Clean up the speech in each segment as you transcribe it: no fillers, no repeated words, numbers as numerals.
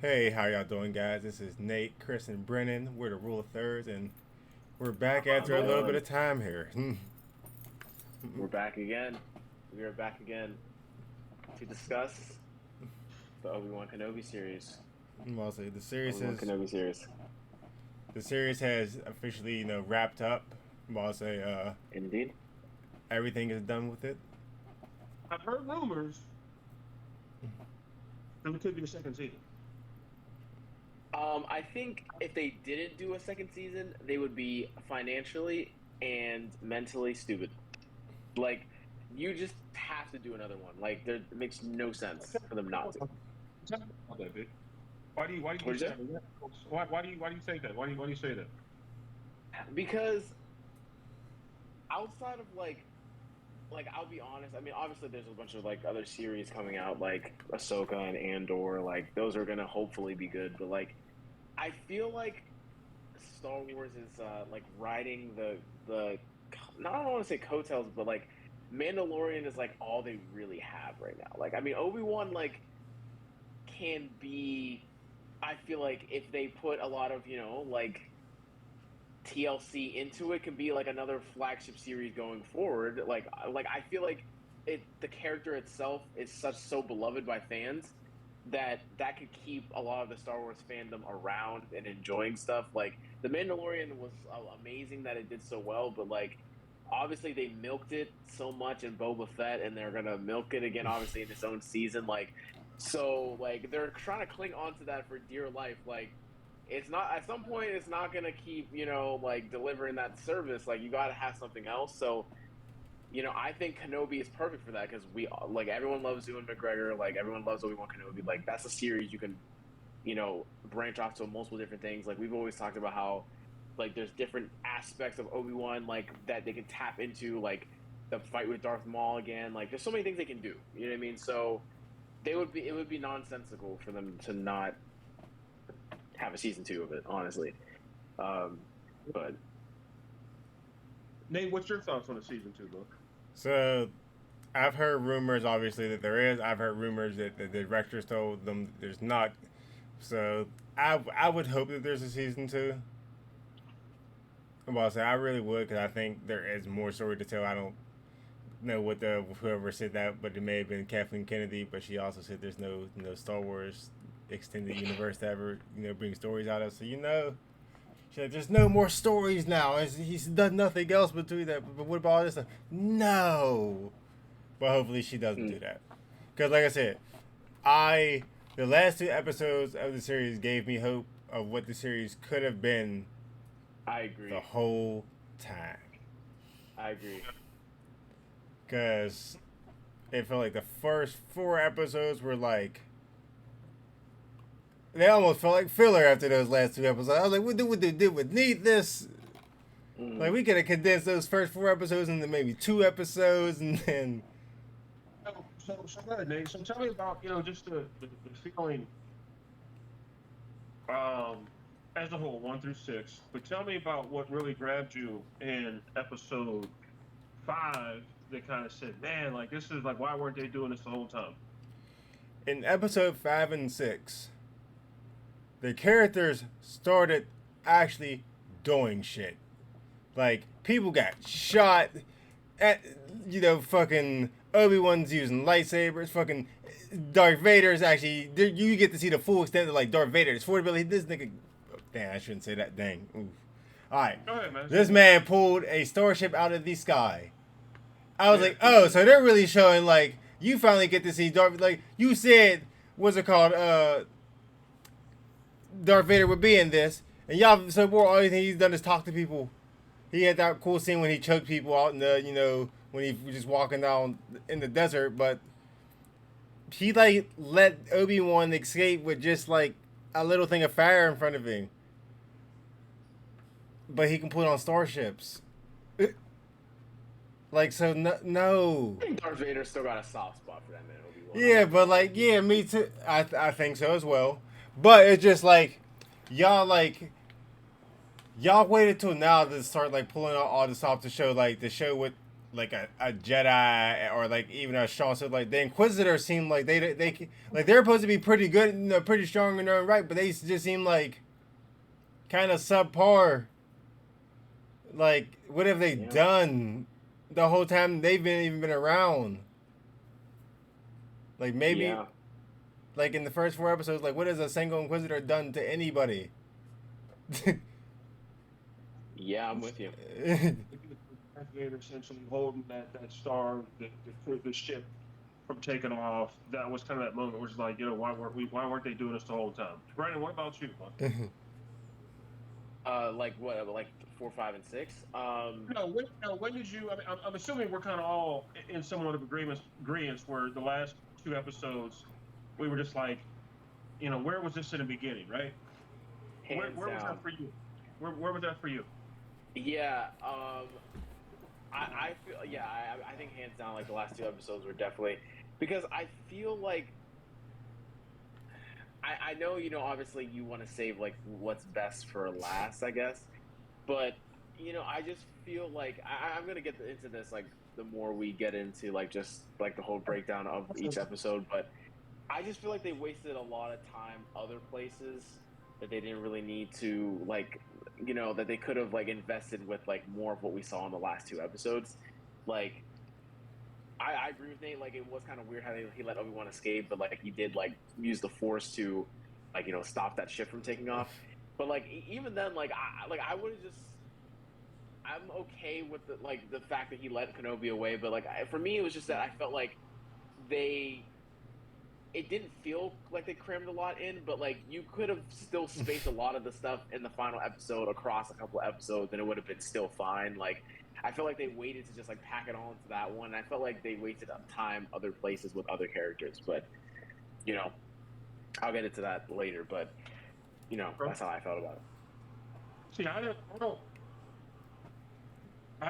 Hey, how y'all doing, guys? This is Nate, Chris, and Brennan. We're the Rule of Thirds, and we're back How's after a it little bit going? of time here. We're back again. We are back again to discuss the Obi-Wan Kenobi series. Well, so Obi-Wan Kenobi series. the series has officially wrapped up. Well, I'll say Indeed. everything is done with it. I've heard rumors that it could be the second season. I think if they didn't do a second season, they would be financially and mentally stupid. Like, you just have to do another one. Like, it makes no sense for them not to. Tell me about that, bitch. Why do you What'd say you that? Why do you say that? Why do you say that? Because outside of like I'll be honest. I mean, obviously there's a bunch of like other series coming out, like Ahsoka and Andor. Like those are gonna hopefully be good. But like, I feel like Star Wars is like riding the not I don't want to say coattails, but like Mandalorian is like all they really have right now. Like I mean, Obi-Wan like can be. I feel like if they put a lot of like TLC into it can be like another flagship series going forward. Like I feel like the character itself is so beloved by fans that could keep a lot of the Star Wars fandom around and enjoying stuff. Like the Mandalorian was amazing that it did so well, but like obviously they milked it so much in Boba Fett, and they're gonna milk it again obviously in its own season. Like so like they're trying to cling on to that for dear life. Like it's not at some point it's not gonna keep like delivering that service. Like you gotta have something else. So I think Kenobi is perfect for that because we like everyone loves Ewan McGregor, like everyone loves Obi-Wan Kenobi. Like that's a series you can branch off to multiple different things. Like we've always talked about how like there's different aspects of Obi-Wan like that they can tap into, like the fight with Darth Maul again. Like there's so many things they can do. You know what I mean? So it would be nonsensical for them to not have a season two of it, honestly. Um, but Nate, what's your thoughts on the season 2, bro? So, I've heard rumors, obviously, that there is. I've heard rumors that the directors told them there's not. So, I would hope that there's a season two. Well, I say I really would because I think there is more story to tell. I don't know what the whoever said that, but it may have been Kathleen Kennedy. But she also said there's no Star Wars extended universe to ever bring stories out of. So she's like, there's no more stories now. He's done nothing else but do that. But what about all this stuff? No. But hopefully she doesn't do mm, that. Because like I said, I the last two episodes of the series gave me hope of what the series could have been I the agree. whole time. I agree. Because it felt like the first four episodes were like they almost felt like filler after those last two episodes. I was like, did we need this? Like Mm. we could have condensed those first four episodes into maybe two episodes, and then So go ahead, Nate. So tell me about just the feeling um as a whole, 1 through 6. But tell me about what really grabbed you in episode 5 that kind of said, man, like this is like why weren't they doing this the whole time? in episode 5 and 6, the characters started actually doing shit. Like people got shot at, fucking Obi-Wan's using lightsabers. Fucking Darth Vader is actually you get to see the full extent of like Darth Vader's force ability. This nigga, damn, I shouldn't say that. Dang. Oof. All right, Go ahead, man. this man pulled a starship out of the sky. I was Yeah. like, oh, so they're really showing like you finally get to see Darth. Like you said, what's it called? Darth Vader would be in this, and y'all so far all he's done is talk to people. He had that cool scene when he choked people out in the when he was just walking down in the desert, but he like let Obi-Wan escape with just like a little thing of fire in front of him, but he can put on starships. Like so, no. I think Darth Vader still got a soft spot for that man, Obi-Wan. I'm Yeah, not gonna but lie. like, yeah, me too. I think so as well. But it's just y'all like y'all waited till now to start like pulling out all this off to show like the show what like a Jedi or like even a Sean said, like the Inquisitors seem like like they're supposed to be pretty good and pretty strong in their own right, but they just seem like kind of subpar. Like, what have they done the whole time they've been even been around? Like maybe, Yeah. like in the first 4 episodes, like what has a single Inquisitor done to anybody? Yeah, I'm with you. Darth Vader essentially holding that star, the ship from taking off. That was kind of that moment where it's like, why weren't they doing this the whole time? Brandon, what about you, man? Like what? Like 4, 5, and 6. When did you? I mean, I'm assuming we're kind of all in somewhat of agreements where the last 2 episodes, we were just like, where was this in the beginning, right? Hands Where was down. that for you? Where was that for you? Yeah. I feel. Yeah. I think hands down, like the last 2 episodes were definitely because I feel like I know obviously you want to save like what's best for last, I guess, but I just feel like I'm gonna get into this like the more we get into like just like the whole breakdown of each episode, but I just feel like they wasted a lot of time other places that they didn't really need to like that they could have like invested with like more of what we saw in the last 2 episodes. Like I agree with Nate. Like it was kind of weird how he let Obi-Wan escape, but like he did like use the Force to like stop that ship from taking off. But like even then, like I would have just I'm okay with the fact that he let Kenobi away, but like for me it was just that I felt like they it didn't feel like they crammed a lot in, but like you could have still spaced a lot of the stuff in the final episode across a couple of episodes, and it would have been still fine. Like I felt like they waited to just like pack it all into that one. I felt like they wasted time other places with other characters, but I'll get into that later. But that's how I felt about it. See, I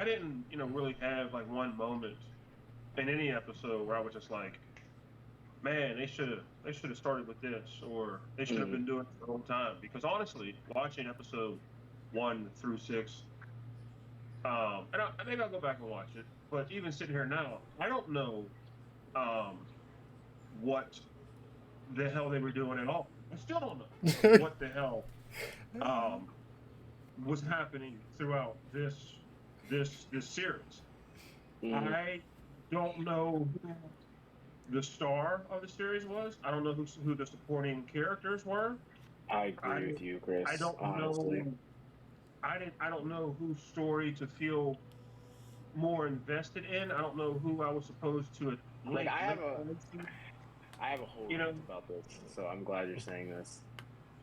didn't, really have like one moment in any episode where I was just like, man, they should have started with this, or they should have been doing it the whole time. Because honestly, watching episode 1 through 6, maybe I'll go back and watch it. But even sitting here now, I don't know what the hell they were doing at all. I still don't know what the hell was happening throughout this series. I don't know who the star of the series was. I don't know who the supporting characters were. I agree with you, Chris. I don't honestly. know. I don't know whose story to feel more invested in. I don't know who I was supposed to like. I have a whole rant know, about this, so I'm glad you're saying this.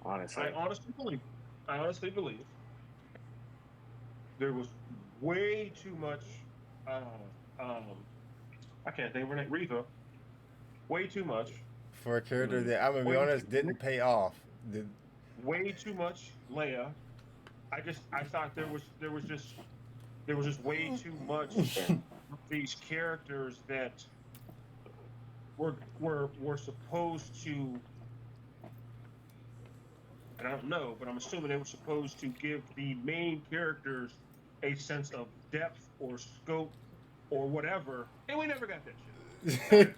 Honestly, I honestly believe there was way too much. I can't think of her name. Reva. Way too much. For a character that I'm gonna be honest didn't pay off. Way too much Leia. I thought there was just way too much of these characters that were supposed to, and I don't know, but I'm assuming they were supposed to give the main characters a sense of depth or scope or whatever, and we never got that shit.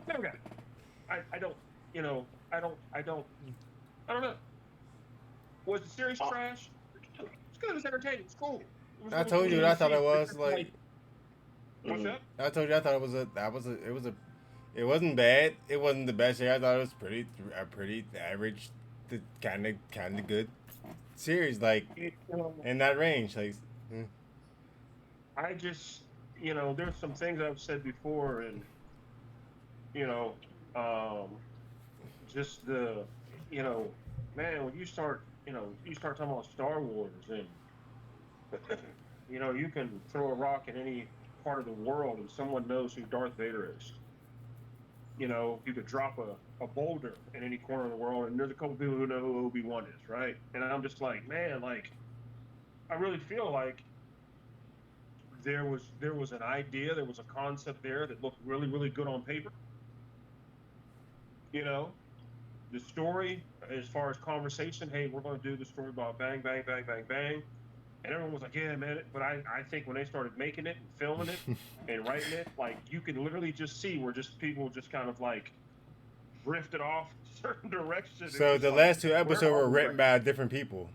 Never got it. I don't, I don't know. Was the series trash? It's good. It was entertaining. It's cool. I told you what I thought it was like. What's that? I told you I thought it wasn't bad. It wasn't the best year. I thought it was a pretty average, kind of good series, like in that range. Like, I just, there's some things I've said before, and just the, man, when you start talking about Star Wars, and you can throw a rock in any part of the world and someone knows who Darth Vader is. You could drop a boulder in any corner of the world, and there's a couple people who know who Obi-Wan is, right? And I'm just like, man, like, I really feel like there was an idea, there was a concept there that looked really, really good on paper. The story, as far as conversation, hey, we're going to do the story about bang, bang, bang, bang, bang. And everyone was like, yeah, man. But I think when they started making it and filming it and writing it, like you can literally just see where just people just kind of like drifted off a certain direction. It So was the like, last two where episodes are were we written right by different people.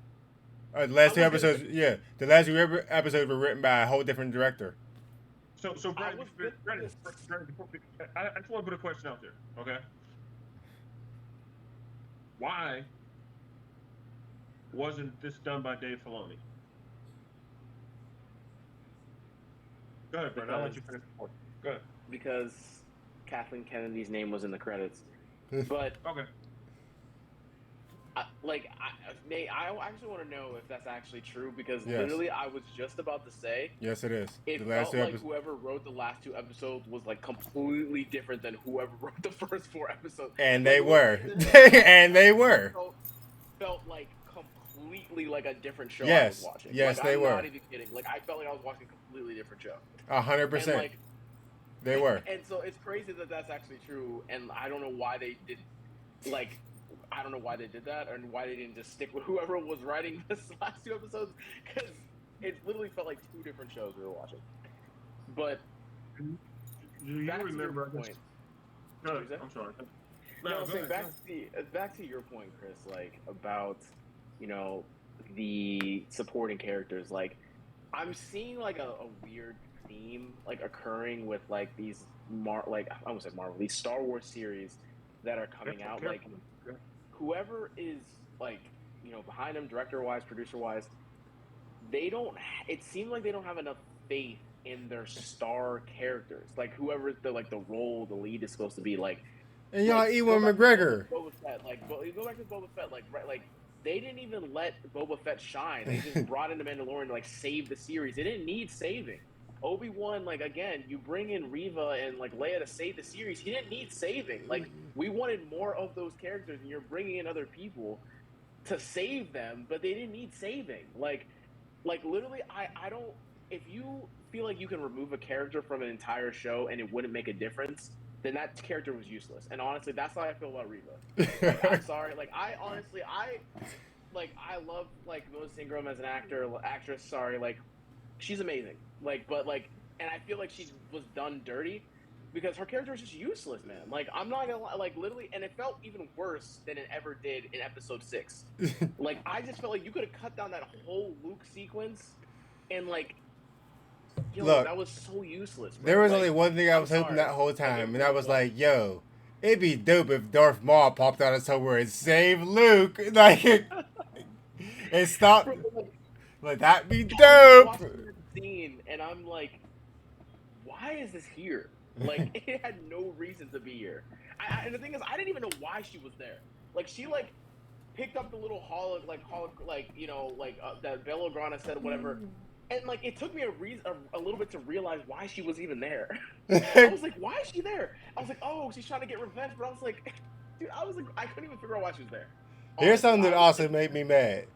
The now? I last two was gonna episodes, say, yeah, the last two episodes were written by a whole different director. so I Brandon, was gonna I just want to put a question out there, okay? Why wasn't this done by Dave Filoni? Go ahead, Brandon. I'll let because you finish the point. Go ahead. because Kathleen Kennedy's name was in the credits. But Okay. I actually want to know if that's actually true because Yes. literally I was just about to say Yes, it is. it The last felt two like episodes. whoever wrote the last two episodes was like completely different than whoever wrote the first four episodes. And Like, they were. literally, And they were. felt like completely like a different show I was Yes. watching. Yes, like, they I'm were. not even kidding. Like I felt like I was watching a completely different show. 100%. And like They were. and so it's crazy that that's actually true, and I don't know why they did, like, I don't know why they did that, and why they didn't just stick with whoever was writing this last two episodes, because it literally felt like two different shows we were watching. But Do you back remember? to your point. Go What ahead. was that? I'm sorry. No, I'm Go saying ahead. back to your point, Chris, like about the supporting characters. Like I'm seeing like a weird theme like occurring with like these like I almost said Marvel, these Star Wars series that are coming out. Like whoever is like behind them, director wise, producer wise, they don't. It seems like they don't have enough faith in their star characters. Like whoever the role the lead is supposed to be. Like And y'all go Ewan back to McGregor. Boba Fett. Like go back to Boba Fett. Like right, like they didn't even let Boba Fett shine. They just brought in the Mandalorian to like save the series. They didn't need saving. Obi-Wan, like again, you bring in Reva and like Leia to save the series. He didn't need saving. Like we wanted more of those characters, and you're bringing in other people to save them, but they didn't need saving. Like literally, I don't. If you feel like you can remove a character from an entire show and it wouldn't make a difference, then that character was useless. And honestly, that's how I feel about Reva. Like I'm sorry. Like I honestly, I love like Melissa Ingram as an actress. Sorry, like she's amazing. But and I feel like she was done dirty because her character was just useless, man. Like I'm not gonna lie, like literally, and it felt even worse than it ever did in Episode 6. Like I just felt like you could have cut down that whole Luke sequence, and like, Look, that was so useless. Bro. There was like, only one thing I was hoping that whole time, and I was like, yo, it'd be dope if Darth Maul popped out of somewhere and saved Luke. Like, and stop. Like, that'd be dope. I'm watching that scene, and I'm like, why is this here? Like, it had no reason to be here. And the thing is, I didn't even know why she was there. Like, she, like, picked up the little that Bell Organa said, whatever. And, like, it took me a little bit to realize why she was even there. I was like, why is she there? I was like, oh, she's trying to get revenge. But I was like, dude, I couldn't even figure out why she was there. Here's something that also made me mad.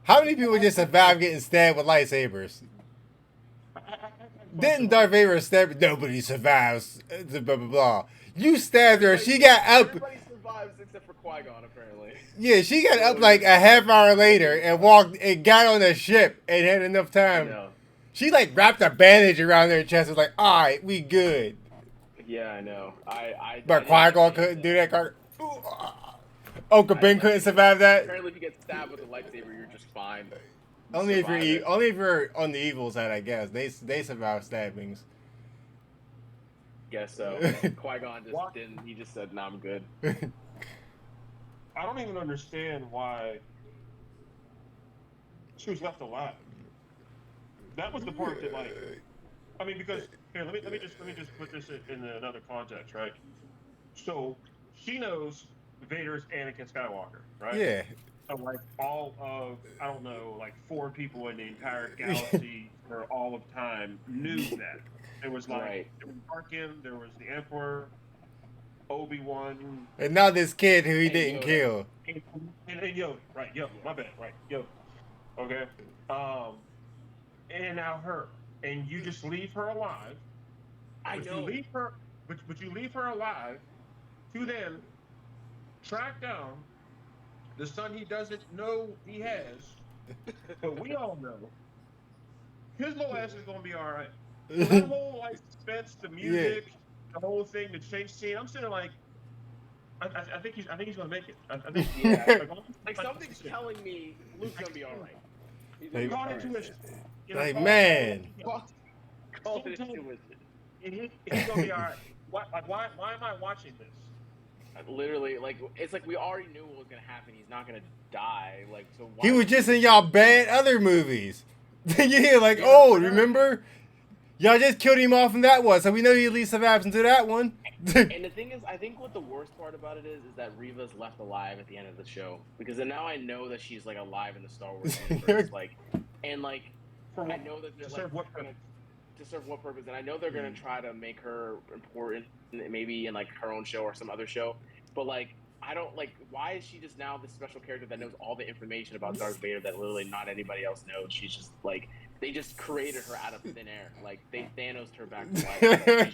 How many people just survived getting stabbed with lightsabers? Didn't Darth Vader stab? Nobody survives. Blah, blah, blah. You stabbed her. She got up. Everybody survives except for Qui-Gon, apparently. Yeah, she got up like a half hour later and walked and got on the ship and had enough time. She like wrapped a bandage around her chest and was like, all right, we good. Yeah, I know. But Qui-Gon couldn't do that. Uncle Ben couldn't survive that. Apparently, if you get stabbed with a lightsaber, you're just fine. Only if you're on the evil side, I guess. They survive stabbings. Guess so. Qui-Gon just didn't. He just said, "Nah, I'm good." I don't even understand why she was left alive. That was the part that, like, I mean, because here, let me just put this in another context, right? So she knows Vader's Anakin Skywalker, right? Yeah. So like all of I don't know, like 4 people in the entire galaxy for all of time knew that. There was like there was Tarkin, there was the Emperor, Obi-Wan, and now this kid who he didn't kill. And Yoda, right? Yoda, my bad, right? Yoda. Okay. And now her, and you just leave her alive. You leave her, but you leave her alive to then track down the son he doesn't know he has, but we all know his little ass is gonna be all right. So that whole like suspense, the Yeah. music, the whole thing, the chase scene. I'm sitting there like, I think he's gonna make it. I think Yeah. like, Like something's telling me Luke's gonna be all right. He's gonna Like, be all call right. intuition. You know, like call man, Call it Sometime- intuition. he's gonna be all right. Why am I watching this? Literally, like it's like we already knew what was gonna happen. He's not gonna die. Like so. Why he was would just you- in y'all bad other movies. Yeah, like Yeah, oh, yeah. remember? Y'all just killed him off in that one, so we know he at least survives into that one. And the thing is, I think what the worst part about it is that Reva's left alive at the end of the show because then now I know that she's like alive in the Star Wars universe, like, and like For I what? know that they're To like serve what gonna purpose? to serve what purpose, and I know they're gonna try to make her important, maybe in like her own show or some other show, but like. I don't like. Why is she just now this special character that knows all the information about Darth Vader that literally not anybody else knows? She's just like they just created her out of thin air. Like they Thanos her back to life. Like,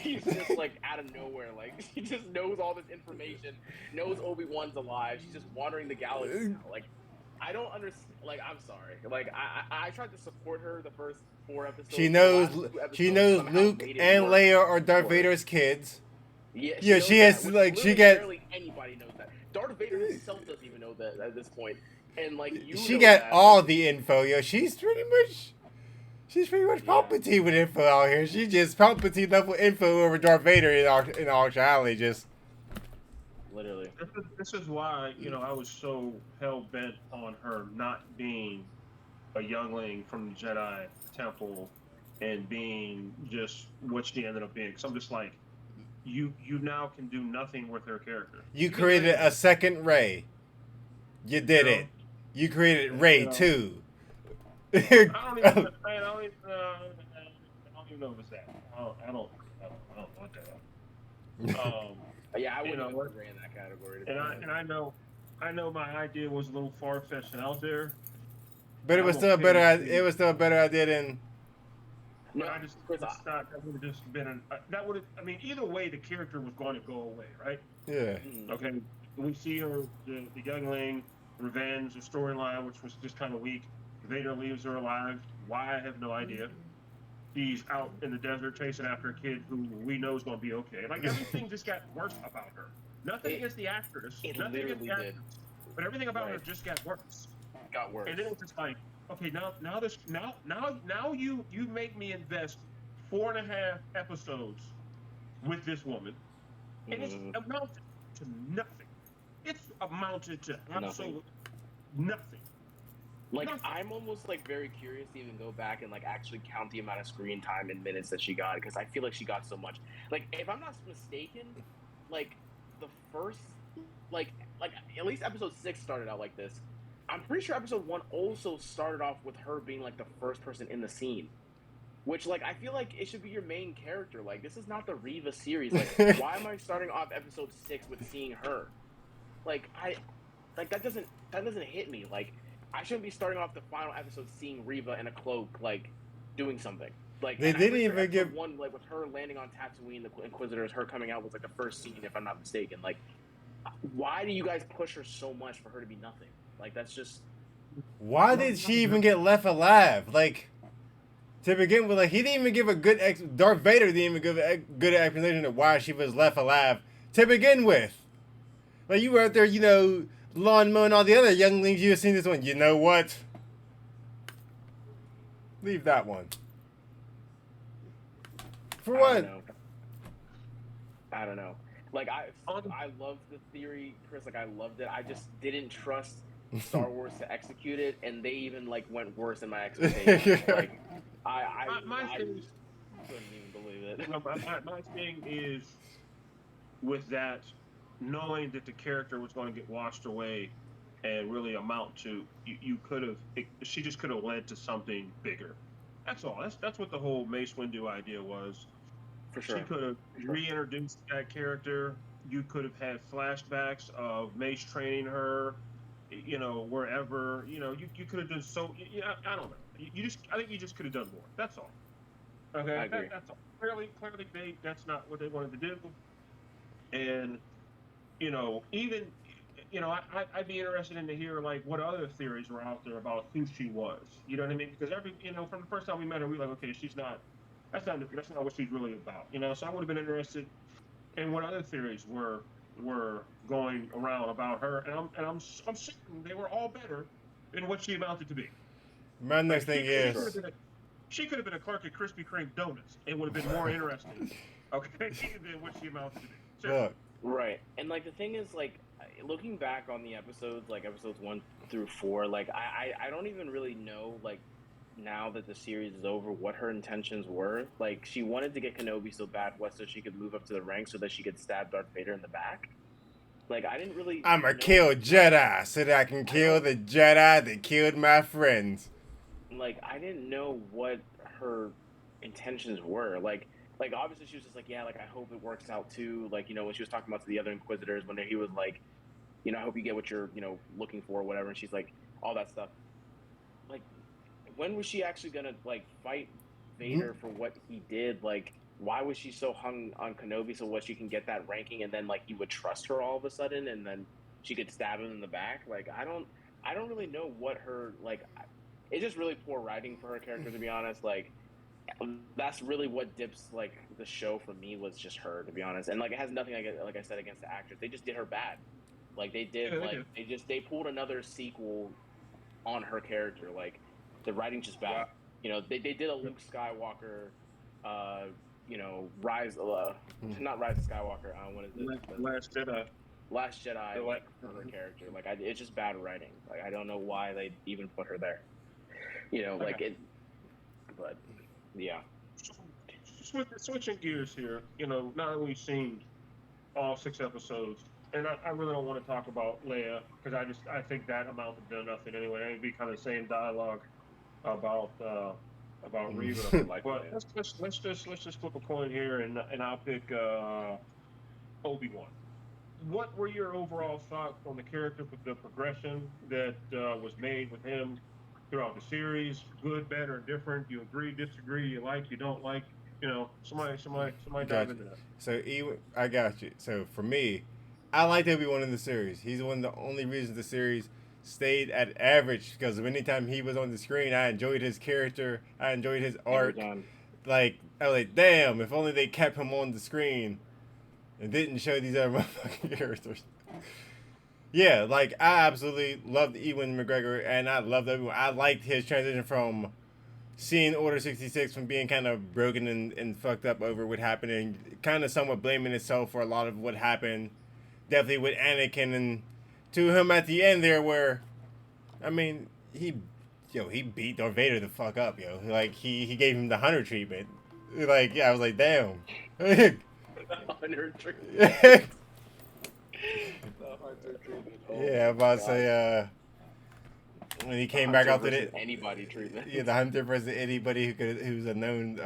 she's just like out of nowhere. Like she just knows all this information, knows Obi-Wan's alive. She's just wandering the galaxy now. Like I don't understand. Like I'm sorry. Like I tried to support her the first 4 episodes. She The knows. last 2 episodes She knows somehow Luke made it and work Leia are Darth for her. Vader's kids. Yeah, Yeah, knows she has, that, which like, she literally gets- barely anybody knows that. Darth Vader himself doesn't even know that at this point, and like you. She know got that, all like, the info, yo. She's pretty much Yeah. Palpatine with info out here. She just Palpatine level info over Darth Vader in actuality. Just literally. This is why I was so hell bent on her not being a youngling from the Jedi Temple and being just what she ended up being. Because I'm just like, you now can do nothing with her character. you can created make- a second Rey. You did know, it. You created Rey know. too. I don't even. I don't even know if it's that. I don't want that. Yeah, I You wouldn't know even what? put Rey in that category. to be And honest. I know my idea was a little far fetched and out there. But it was still a better. It was still a better idea than. No, But I just Chris, it's not, that would have just been that would have. I mean, either way, the character was going to go away, right? Yeah. Okay, we see her, the youngling, revenge, the storyline, which was just kind of weak. Vader leaves her alive. Why, I have no idea. She's out in the desert chasing after a kid who we know is going to be okay. Like, everything just got worse about her. Nothing against the actress. It Nothing against literally the did. actress. But everything about her Right. just got worse. Got worse. And then it's just like, okay, now you make me invest 4.5 episodes with this woman, and it's Mhm. amounted to nothing. It's amounted to absolutely nothing. Like Nothing. I'm almost like very curious to even go back and like actually count the amount of screen time and minutes that she got because I feel like she got so much. Like if I'm not mistaken, like the first like at least episode 6 started out like this. I'm pretty sure episode 1 also started off with her being like the first person in the scene. Which like I feel like it should be your main character. Like this is not the Reva series. Like why am I starting off episode 6 with seeing her? Like that doesn't hit me. Like I shouldn't be starting off the final episode seeing Reva in a cloak, like doing something. Like They and I'm didn't pretty sure even episode give- 1, like with her landing on Tatooine, the Inquisitors, her coming out was like the first scene, if I'm not mistaken. Like, why do you guys push her so much for her to be nothing? Like that's just Why did she even get left alive? Like, to begin with, like he didn't even give a good Darth Vader didn't even give a good explanation of why she was left alive to begin with. Like you were out there, lawn mowing all the other younglings. You have seen this one. You know what? Leave that one. For I what? don't know. Like I loved the theory, Chris. Like I loved it. I just didn't trust Star Wars to execute it, and they even like went worse than my expectations. Like I thing is, couldn't even believe it. my thing is with that, knowing that the character was going to get washed away and really amount to you could have she just could have led to something bigger. That's all. That's what the whole Mace Windu idea was. For sure. She could have reintroduced that character. You could have had flashbacks of Mace training her, wherever. You could have done so. Yeah, I don't know. I think you just could have done more. That's all. Okay, I agree. that's all. Clearly, that's not what they wanted to do. And even I'd be interested in to hear like what other theories were out there about who she was. You know what I mean? Because from the first time we met her, we were like, okay, she's not. That's not what she's really about. So I would have been interested in what other theories were going around about her, and I'm certain they were all better than what she amounted to be. My next Like, thing is, she could have been a clerk at Krispy Kreme Donuts. It would have been more interesting, okay, than what she amounted to be. Seriously. look, Right. And like the thing is, like, looking back on the episodes, like episodes 1 through 4, like I don't even really know, like, now that the series is over, what her intentions were. Like, she wanted to get Kenobi so bad was so she could move up to the ranks so that she could stab Darth Vader in the back. Like, I didn't really I'ma know. kill Jedi so that I can kill the Jedi that killed my friends. Like, I didn't know what her intentions were. Like obviously she was just like, yeah, like, I hope it works out too. Like, when she was talking about to the other Inquisitors, when he was like, I hope you get what you're, looking for or whatever. And she's like, all that stuff. Like, when was she actually gonna, like, fight Vader for what he did? Like, why was she so hung on Kenobi so what she can get that ranking and then, like, he would trust her all of a sudden and then she could stab him in the back? Like, I don't really know what her, like, it's just really poor writing for her character, to be honest. Like, that's really what dips, like, the show for me, was just her, to be honest. And, like, it has nothing, like I said, against the actors. They just did her bad. Like, they did, they pulled another sequel on her character. Like, the writing's just bad. They did a Luke Skywalker, Rise, not Rise of Skywalker. What is it? Last Jedi. Last Jedi, like, for her character. Like, it's just bad writing. Like, I don't know why they even put her there. Like it, but yeah. Switching gears here, now that we've seen all 6 episodes, and I really don't want to talk about Leia because I think that amounted to nothing anyway. It'd be kind of the same dialogue about Reva. But let's just flip a coin here, and I'll pick Obi-Wan. What were your overall thoughts on the character, with the progression that was made with him throughout the series? Good, bad, or different? You agree, disagree? You like, you don't like? Somebody dive into that. So I got you. So for me, I liked Obi-Wan in the series. He's one of the only reasons the series stayed at average, because anytime he was on the screen, I enjoyed his character. I enjoyed his arc. Like, I was like, damn, if only they kept him on the screen and didn't show these other motherfucking characters. Yeah, like, I absolutely loved Ewan McGregor, and I loved Obi-Wan. I liked his transition from seeing Order 66 from being kind of broken and fucked up over what happened, and kind of somewhat blaming itself for a lot of what happened. Definitely with Anakin, and to him at the end there, where, I mean, he beat Darth Vader the fuck up, yo. Like, he gave him the Hunter treatment. Like, yeah, I was like, damn. Hunter treatment. Yeah, I'm about to say, when he came back out to the anybody treatment. Yeah, the Hunter versus anybody who's a known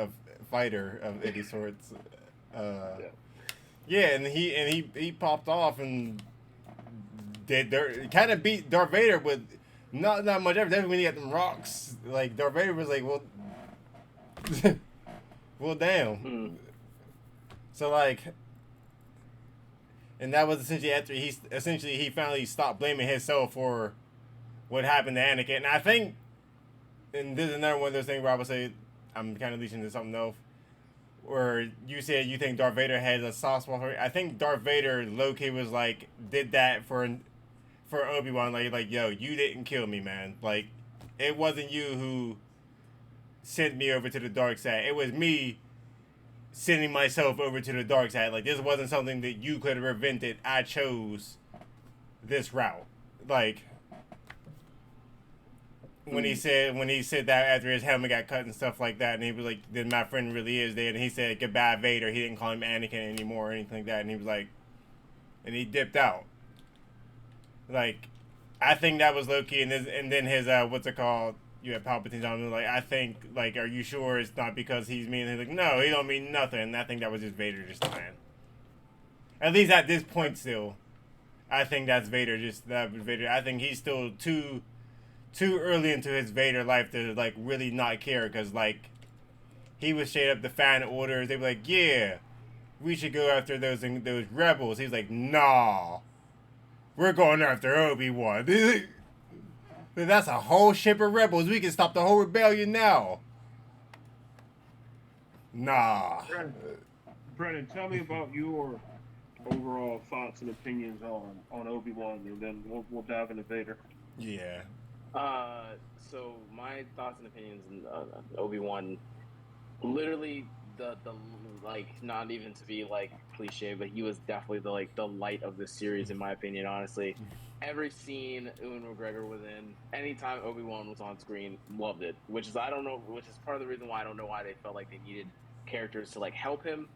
fighter of any sorts. Yeah, and he popped off and kind of beat Darth Vader with not much effort. Definitely when he got them rocks, like, Darth Vader was like, well, well, damn. So, like, and that was essentially after he finally stopped blaming himself for what happened to Anakin. And I think, and this is another one of those things where I would say, I'm kind of leading to something else, where you said you think Darth Vader had a soft spot for it. I think Darth Vader, low-key, was like, did that for Obi-Wan. Like, yo, you didn't kill me, man. Like, it wasn't you who sent me over to the dark side. It was me sending myself over to the dark side. Like, this wasn't something that you could have prevented. I chose this route. Like, when he said that after his helmet got cut and stuff like that, and he was like, then my friend really is dead, and he said goodbye Vader. He didn't call him Anakin anymore or anything like that, and he was like, and he dipped out. Like, I think that was low-key, and then his what's it called, you have Palpatine on him, like, I think, like, are you sure it's not because he's mean? And he's like, no, he don't mean nothing. And I think that was just Vader just lying. At least at this point still. I think that's Vader, I think he's still too early into his Vader life to, like, really not care, because, like, he was straight up defying orders. They were like, yeah, we should go after those rebels. He's like, nah, We're going after Obi-Wan. That's a whole ship of rebels. We can stop the whole rebellion now. Nah. Brennan, tell me about your overall thoughts and opinions on Obi-Wan, and then we'll dive into Vader. Yeah. So my thoughts and opinions on Obi-Wan, literally the like, not even to be like cliche, but he was definitely the light of the series in my opinion. Honestly, every scene Ewan McGregor was in, anytime Obi-Wan was on screen, loved it. Which is which is part of the reason why I don't know why they felt like they needed characters to like help him.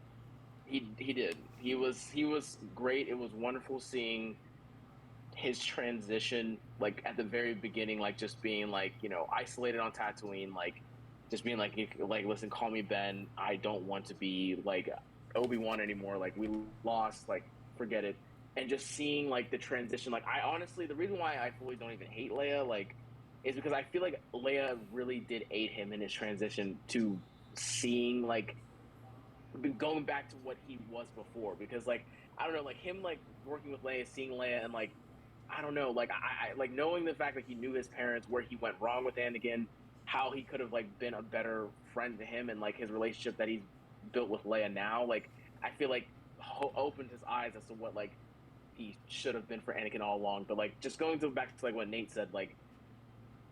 He did. He was great. It was wonderful seeing his transition, like at the very beginning, like just being like, isolated on Tatooine, like just being like listen, call me Ben. I don't want to be like Obi-Wan anymore. Like we lost, like forget it. And just seeing like the transition, like I honestly, the reason why I fully don't even hate Leia, like, is because I feel like Leia really did aid him in his transition to seeing like going back to what he was before. Because like I don't know, like him like working with Leia, seeing Leia, and like I don't know, like I like knowing the fact that he knew his parents, where he went wrong with Anakin, how he could have like been a better friend to him, and like his relationship that he's built with Leia now. Like I feel like opened his eyes as to what like he should have been for Anakin all along. But like just going to back to like what Nate said, like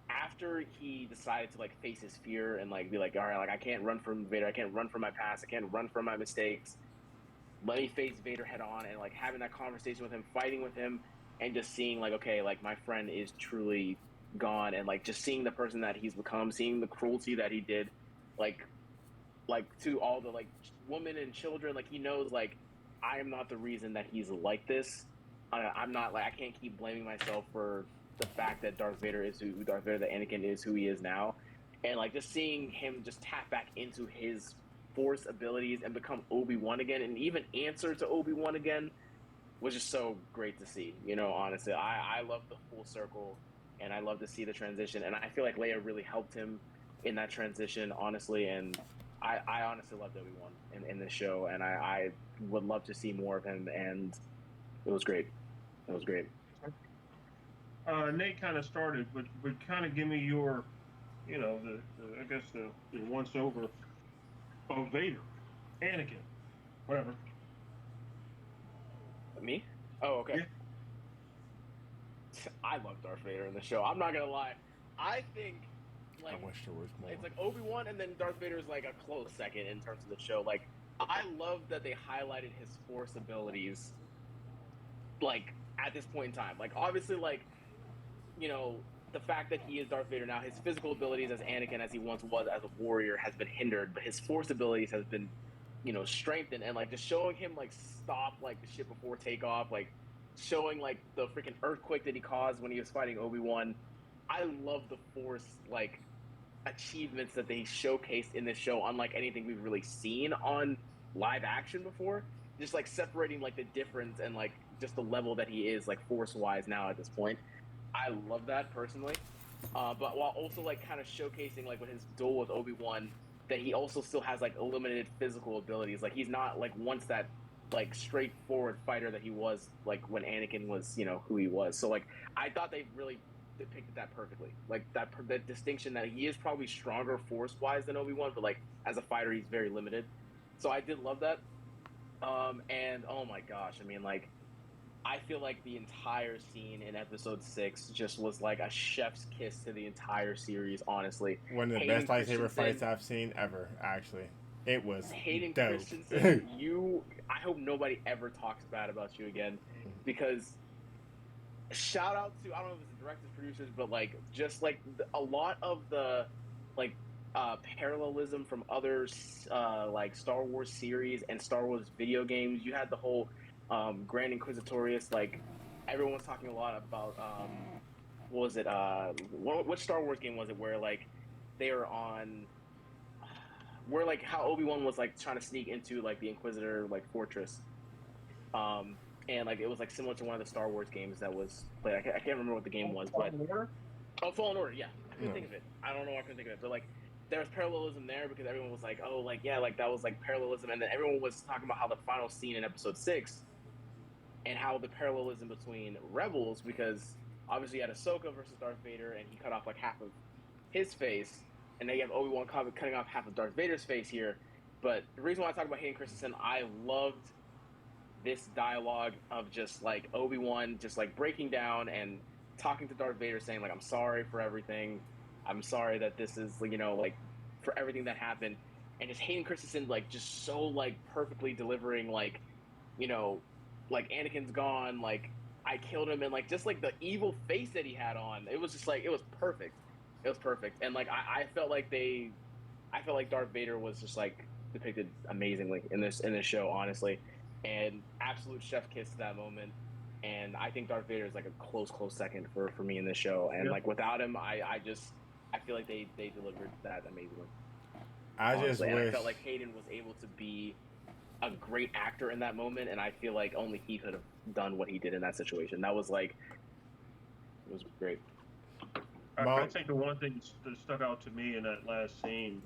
after he decided to like face his fear and like be like, all right, like I can't run from Vader, I can't run from my past, I can't run from my mistakes. Let me face Vader head on, and like having that conversation with him, fighting with him, and just seeing like, okay, like my friend is truly gone, and like just seeing the person that he's become, seeing the cruelty that he did, like to all the like women and children, like he knows like I am not the reason that he's like this. I'm not like I can't keep blaming myself for the fact that Darth Vader is who Darth Vader, that Anakin is who he is now, and like just seeing him just tap back into his Force abilities and become Obi-Wan again, and even answer to Obi-Wan again, was just so great to see. Honestly, I love the full circle, and I love to see the transition, and I feel like Leia really helped him in that transition, honestly, and I honestly loved Obi-Wan in this show, and I would love to see more of him, and it was great. It was great. Nate kind of started, but kind of give me your, I guess the once over of Vader, Anakin, whatever. Me? Oh, okay. Yeah. I love Darth Vader in the show. I'm not gonna lie. I think like I wish there was more. it's like Obi-Wan and then Darth Vader is like a close second in terms of the show. Like I love that they highlighted his Force abilities like at this point in time. Like obviously like the fact that he is Darth Vader now, his physical abilities as Anakin as he once was as a warrior has been hindered, but his Force abilities has been strengthened, and like just showing him like stop like the ship before takeoff, like showing like the freaking earthquake that he caused when he was fighting Obi-Wan. I love the Force like achievements that they showcased in this show, unlike anything we've really seen on live action before. Just like separating like the difference and like just the level that he is like Force wise now at this point. I love that personally. But while also like kind of showcasing like with his duel with Obi-Wan, that he also still has like limited physical abilities. Like he's not like once that like straightforward fighter that he was like when Anakin was who he was. So like I thought they really depicted that perfectly. Like that distinction that he is probably stronger Force wise than Obi-Wan, but like as a fighter he's very limited. So I did love that. And oh my gosh, I mean like I feel like the entire scene in episode 6 just was like a chef's kiss to the entire series, honestly. One of the best lightsaber fights I've seen ever, actually. It was Hayden dope. Christensen, I hope nobody ever talks bad about you again, because shout out to, I don't know if it's the directors, producers, but like just like a lot of the like parallelism from other like Star Wars series and Star Wars video games. You had the whole Grand Inquisitorius, like everyone was talking a lot about what was it which Star Wars game was it where like they were on where like how Obi-Wan was like trying to sneak into like the Inquisitor like fortress, and like it was like similar to one of the Star Wars games that was played. I can't remember what the game was, but Fallen Order, yeah, I couldn't think of it. I don't know why I couldn't think of it, but like there was parallelism there because everyone was like, oh, like yeah, like that was like parallelism, and then everyone was talking about how the final scene in episode 6 and how the parallelism between Rebels, because obviously you had Ahsoka versus Darth Vader, and he cut off like half of his face, and now you have Obi-Wan cutting off half of Darth Vader's face here. But the reason why I talk about Hayden Christensen, I loved this dialogue of just like Obi-Wan just like breaking down and talking to Darth Vader, saying like, I'm sorry for everything, I'm sorry that this is, you know, like for everything that happened. And just Hayden Christensen like just so like perfectly delivering, like, you know, like Anakin's gone, like I killed him, and like just like the evil face that he had on, it was just like, it was perfect. It was perfect. And like I felt like Darth Vader was just like depicted amazingly in this show, honestly, and absolute chef kiss to that moment. And I think Darth Vader is like a close second for me in this show. And like without him, I feel like they delivered that amazingly. Honestly. And I felt like Hayden was able to be a great actor in that moment, and I feel like only he could have done what he did in that situation. That was like, it was great. I think the one thing that stuck out to me in that last scene,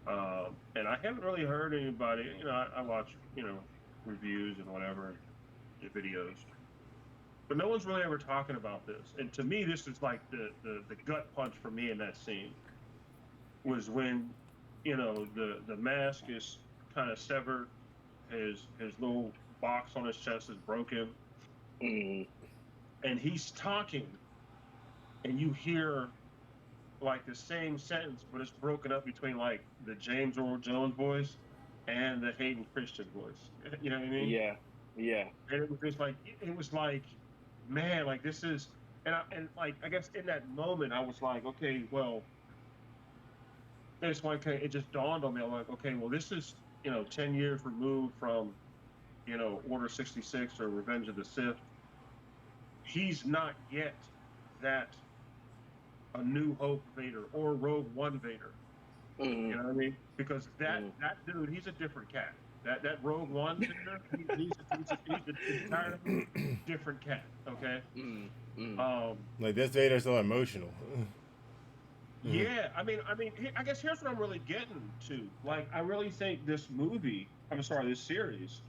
and I haven't really heard anybody, you know, I watch, you know, reviews and whatever, videos, but no one's really ever talking about this. And to me, this is like the gut punch for me in that scene, was when, you know, the mask is kind of severed, his little box on his chest is broken, and he's talking, and you hear like the same sentence, but it's broken up between like the James Earl Jones voice and the Hayden Christian voice. You know what I mean? Yeah, yeah. And it was just like, man, like this is, and like I guess in that moment I was like, okay, well, it's like it just dawned on me. I'm like, okay, well, this is, you know, 10 years removed from, you know, Order 66 or Revenge of the Sith. He's not yet that A New Hope Vader or Rogue One Vader. You know what I mean? Because that dude, he's a different cat. That Rogue One Vader, he's an entirely different cat. Okay. Like this Vader's so emotional. Yeah, I mean, I guess here's what I'm really getting to. Like, I really think this series,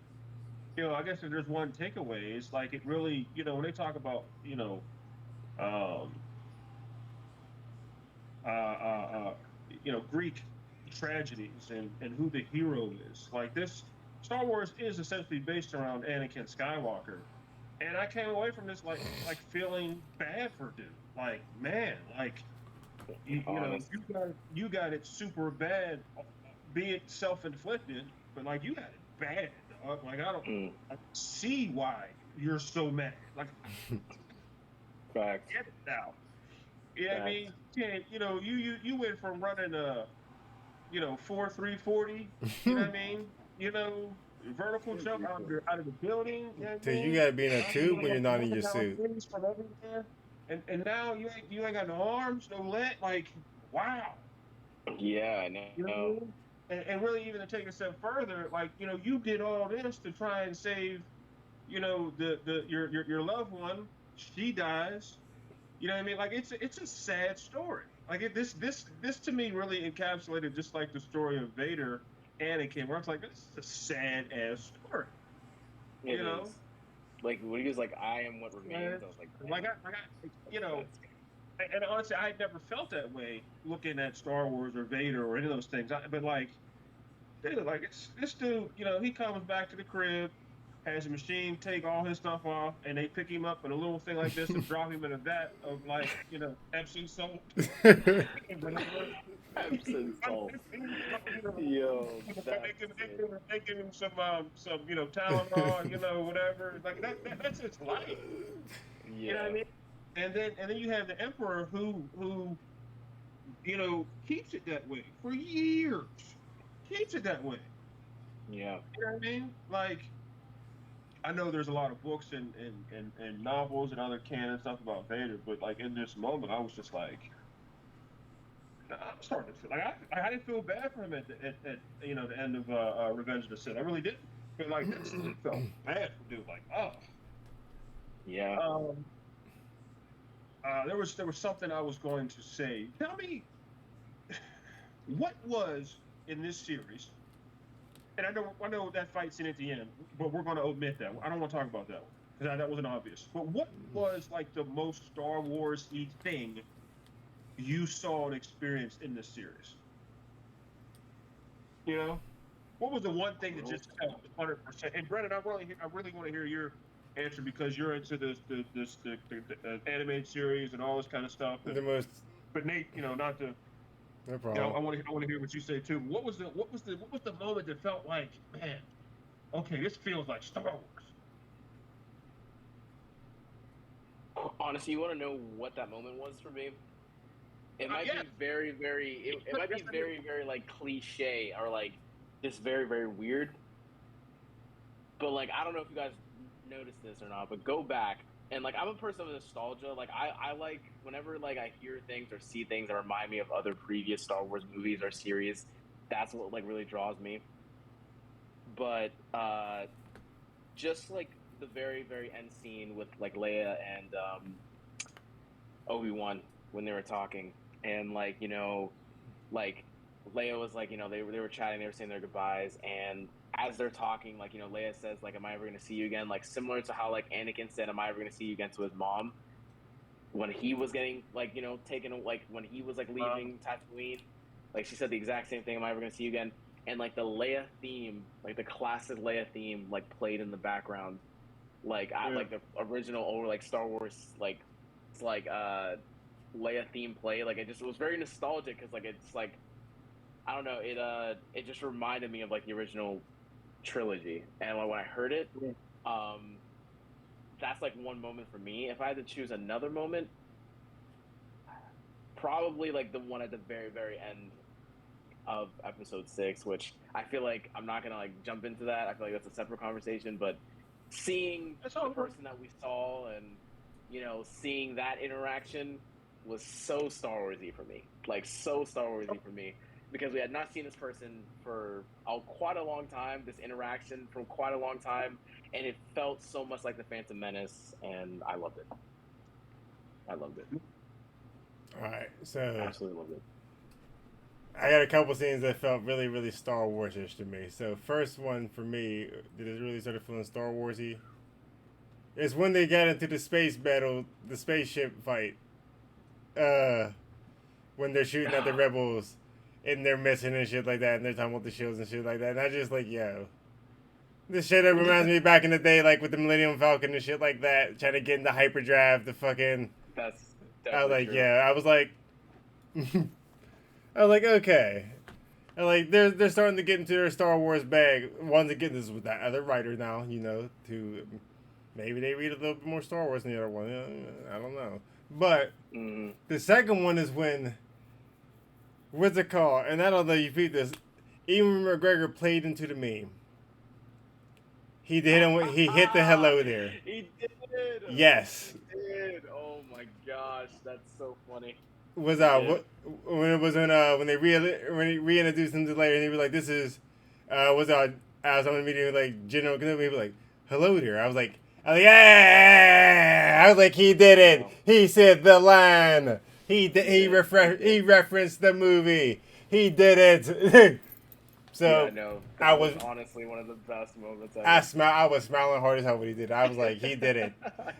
you know, I guess if there's one takeaway, it's like it really, you know, when they talk about, you know, Greek tragedies and who the hero is. Like this, Star Wars is essentially based around Anakin Skywalker, and I came away from this like feeling bad for dude. Like, man, like you know, you got it super bad, be it self-inflicted, but like you got it bad, dog. Like I don't see why you're so mad. Like, Fact. get it now. Yeah, I mean, you know, you went from running a, you know, 4.340, you know what I mean? You know, vertical jump out of the building. You know what I mean? You gotta be in a tube when you're not in your suit. From everywhere. And now you ain't got no arms, no leg. Like, wow. Yeah, I know. You know what I mean? And really, even to take a step further, like, you know, you did all this to try and save, you know, your loved one. She dies. You know what I mean? Like it's a sad story. Like this to me really encapsulated just like the story of Vader, Anakin, where it's like, this is a sad ass story. It you know, like when he was like, "I am what remains." I was like, you know, and honestly, I had never felt that way looking at Star Wars or Vader or any of those things. But like, dude, like this dude, you know, he comes back to the crib, has a machine take all his stuff off, and they pick him up in a little thing like this and drop him in a vat of like, you know, Epsom salt. Epsom salt. Yo, they give him some you know, Tylenol, you know, whatever. Like that's his life. Yeah. You know what I mean? And then you have the Emperor who you know, keeps it that way for years. Keeps it that way. Yeah. You know what I mean? Like, I know there's a lot of books and novels and other canon stuff about Vader, but like in this moment, I was just like, I'm starting to feel like I didn't feel bad for him at you know, the end of Revenge of the Sith. I really didn't. But like, this felt bad for dude. Like, oh, yeah. There was something I was going to say. Tell me, what was in this series? And I know that fight scene at the end, but we're going to omit that. I don't want to talk about that one. That wasn't obvious. But what was like the most Star Wars-y thing you saw and experienced in this series? You know, what was the one thing that just felt 100%? And Brennan, I really want to hear your answer because you're into the animated series and all this kind of stuff. And, The most. but Nate, not to. No You problem. know, I want to hear what you say too. What was the moment that felt like, man, okay, this feels like Star Wars? Honestly, you want to know what that moment was for me? It might Yes. be very, very. It might be very, very like cliche or like just very, very weird. But like, I don't know if you guys noticed this or not. But go back and like, I'm a person of nostalgia. Like, I like whenever like I hear things or see things that remind me of other previous Star Wars movies or series. That's what like really draws me. But just like the very, very end scene with like Leia and Obi-Wan when they were talking, and like like Leia was like they were chatting, they were saying their goodbyes, and as they're talking, like Leia says like, "Am I ever gonna see you again?" Like similar to how like Anakin said, "Am I ever gonna see you again?" to his mom when he was getting like taken, like when he was like leaving Tatooine, like she said the exact same thing. "Am I ever gonna see you again?" And like the Leia theme, like the classic Leia theme, like played in the background, like like the original or like Star Wars like it's like Leia theme play. Like it was very nostalgic because like it's like I don't know, it just reminded me of like the original trilogy, and when I heard it, that's like one moment for me. If I had to choose another moment, probably like the one at the very, very end of episode 6, which I feel like I'm not gonna like jump into that. I feel like that's a separate conversation, but seeing the person that we saw and seeing that interaction was so Star Warsy for me. Like so Star Warsy for me. Because we had not seen this person for quite a long time, this interaction for quite a long time, and it felt so much like the Phantom Menace, and I loved it. I loved it. All right, so Absolutely loved it. I got a couple scenes that felt really, really Star Wars-ish to me. So first one for me that is really started feeling Star Warsy is when they got into the space battle, the spaceship fight. When they're shooting at the rebels and they're missing and shit like that, and they're talking about the shields and shit like that, and I just like, yo, this shit that reminds me back in the day, like with the Millennium Falcon and shit like that, trying to get in the hyperdrive, the fucking. That's I was like, true. yeah, I was like, okay. And like they're starting to get into their Star Wars bag. One's getting this with that other writer now, to maybe they read a little bit more Star Wars than the other one. I don't know. But the second one is when what's it called? And I don't know if you beat this. Even McGregor played into the meme. He did. He hit the hello there. He did. Yes. He did. Oh my gosh, that's so funny. Was when it was when they reintroduced him to later, and he was like, "This is was I was on the meeting with like General Kenobi." He was like, "Hello there." I was like, "Yeah!" I was like, "He did it. He said the line. He referenced the movie. He did it." So yeah, no, I was honestly one of the best moments ever. I was smiling hard as hell when he did it. I was like, he did it.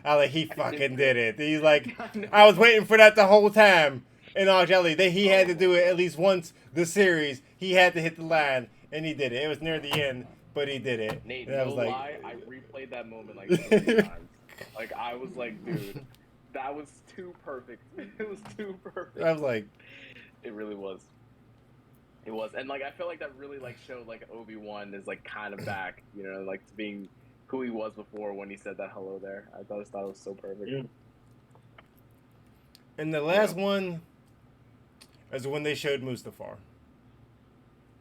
I was like, he fucking did it. He's like, I was waiting for that the whole time. In all jelly, he had to do it at least once the series. He had to hit the line, and he did it. It was near the end, but he did it. Nate, and I was like, lie, I replayed that moment like so many times. Like I was like, dude, that was too perfect. It was too perfect. I was like, it really was. It was, and like I felt like that really like showed like Obi-Wan is like kind of back, like to being who he was before when he said that hello there. I thought it was so perfect. Yeah. And the last one is when they showed Mustafar.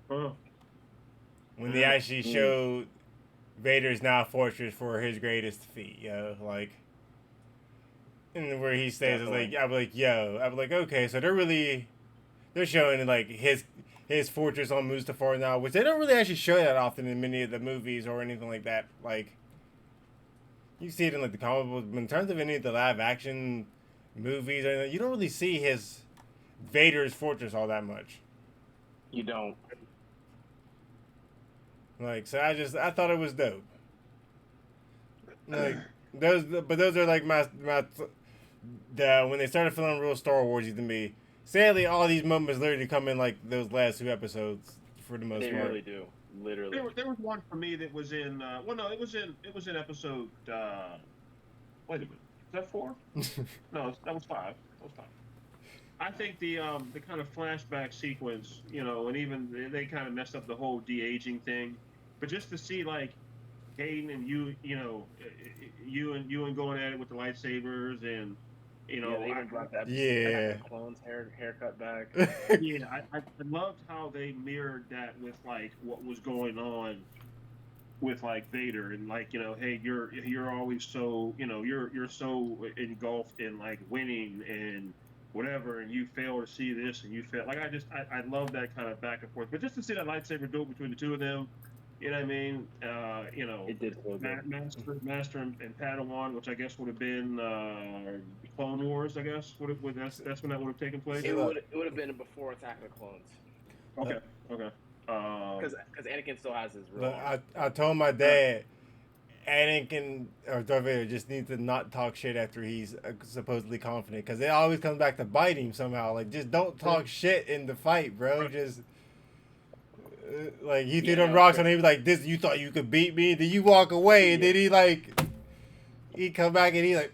When they actually showed Vader's now fortress for his greatest feat, like, and where he stays, like, I'm like, okay, so they're showing like his fortress on Mustafar now, which they don't really actually show that often in many of the movies or anything like that. Like, you see it in like the comic books, but in terms of any of the live action movies, you don't really see his Vader's fortress all that much. You don't. Like, so I thought it was dope. Like, those are like when they started feeling real Star Warsy to me. Sadly, all these moments literally come in like those last two episodes for the most They part. really do. Literally. There was one for me that was in. Well, no, it was in episode. Wait a minute, is that 4? No, that was 5. That was 5. I think the kind of flashback sequence, and even they kind of messed up the whole de-aging thing, but just to see like Hayden and you and going at it with the lightsabers, and They even brought that Yeah. the clone's haircut back. yeah, I loved how they mirrored that with like what was going on with like Vader, and like hey, you're always so you're so engulfed in like winning and whatever, and you fail to see this, and you fail. Like I love that kind of back and forth. But just to see that lightsaber duel between the two of them, you know what I mean? It did feel good. Master and Padawan, which I guess would have been Clone Wars. I guess that's when that would have taken place. It would have been before Attack of the Clones. Okay. Because Anakin still has his real arm. I told my dad, Anakin or Darth Vader just needs to not talk shit after he's supposedly confident, because it always comes back to bite him somehow. Like, just don't talk shit in the fight, bro. Just like he threw them rocks on him, like, this. You thought you could beat me? Then you walk away, and then he come back and he like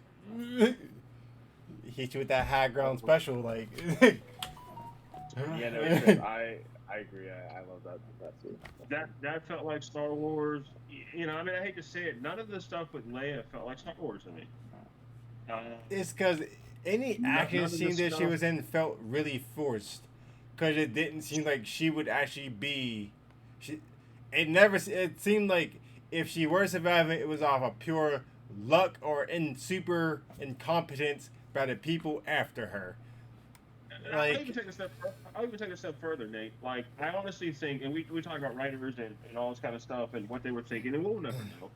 hit you with that high ground special, like. Yeah, no, it's just, I agree. I love that too. That felt like Star Wars. I mean, I hate to say it, none of the stuff with Leia felt like Star Wars to me. It's because any action scene that she was in felt really forced, because it didn't seem like she would actually be. It seemed like if she were surviving, it was off of pure luck or super incompetence by the people after her. I'll even take a step further, Nate. Like, I honestly think, and we talk about writers and all this kind of stuff and what they were thinking, and we'll never know.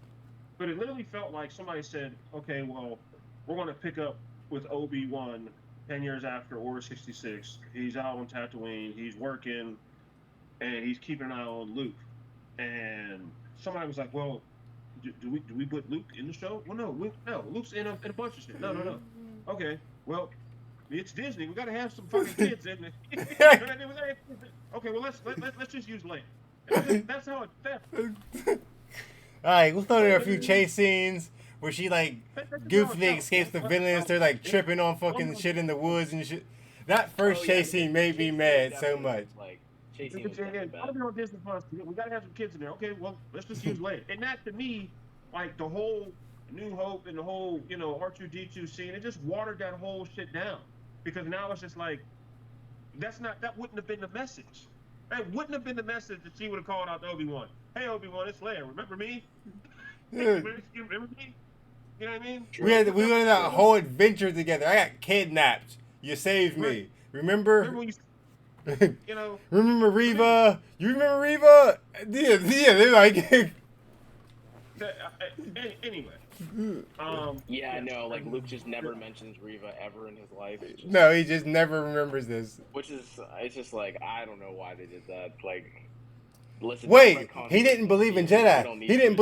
But it literally felt like somebody said, okay, well, we're going to pick up with Obi-Wan 10 years after Order 66. He's out on Tatooine, he's working, and he's keeping an eye on Luke. And somebody was like, well, do we put Luke in the show? Well, no, Luke's in a bunch of shit. No. Okay, well, it's Disney. We got to have some fucking kids in it. Okay, well let's just use Leia. That's how it felt. All right, we'll throw in a few chase scenes where she like goofily escapes the villains. They're like tripping on fucking shit in the woods and shit. That first chase scene made me mad so much. Like, chasing was definitely bad. I'll be on Disney Plus. We got to have some kids in there. Okay, well let's just use Leia. And that to me, like the whole New Hope and the whole R2D2 scene, it just watered that whole shit down. Because now it's just like, that wouldn't have been the message. That wouldn't have been the message that she would have called out to Obi-Wan. Hey, Obi-Wan, it's Leia. Remember me? Remember me? You know what I mean? We went on that whole adventure together. I got kidnapped. You saved me. Remember? Remember Reva? You remember Reva? Yeah. They're like. Anyway. Yeah, no, like Luke just never mentions Reva ever in his life. No, he just never remembers this. It's just like, I don't know why they did that. Like, listen. Wait, he didn't believe in Jedi. He didn't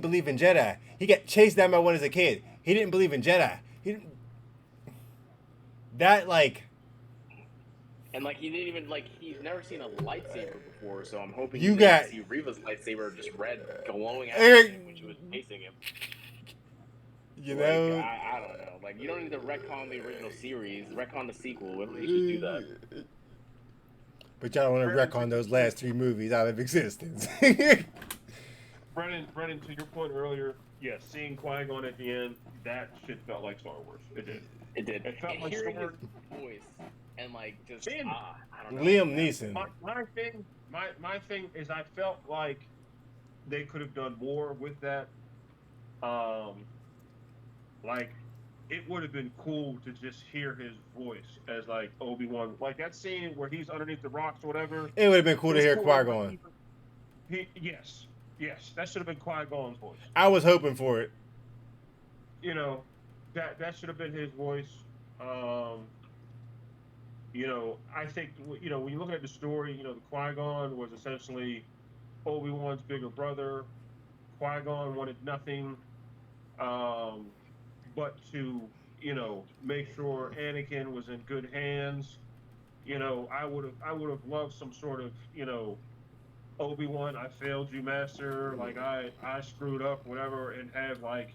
believe in Jedi. He got chased down by one as a kid. He didn't believe in Jedi. And like he didn't even he's never seen a lightsaber before, so I'm hoping you got see Reva's lightsaber just red glowing out when she was chasing him. You know, I don't know. Like, you don't need to retcon the original series, retcon the sequel. When you should do that. But y'all want to retcon those last 3 movies out of existence. Brennan, to your point earlier, yes, seeing Qui-Gon at the end, that shit felt like Star Wars. It did. It felt like hearing Star Wars. His voice and just I don't know. Liam Neeson. My thing is, I felt like they could have done more with that. Like, it would have been cool to just hear his voice as like Obi-Wan, like that scene where he's underneath the rocks or whatever. It would have been cool to hear Qui-Gon. Yes, that should have been Qui-Gon's voice. I was hoping for it. That should have been his voice. I think when you look at the story, the Qui-Gon was essentially Obi-Wan's bigger brother. Qui-Gon wanted nothing. But to, make sure Anakin was in good hands, I would have loved some sort of, Obi-Wan, I failed you, master. Like I screwed up, whatever, and have like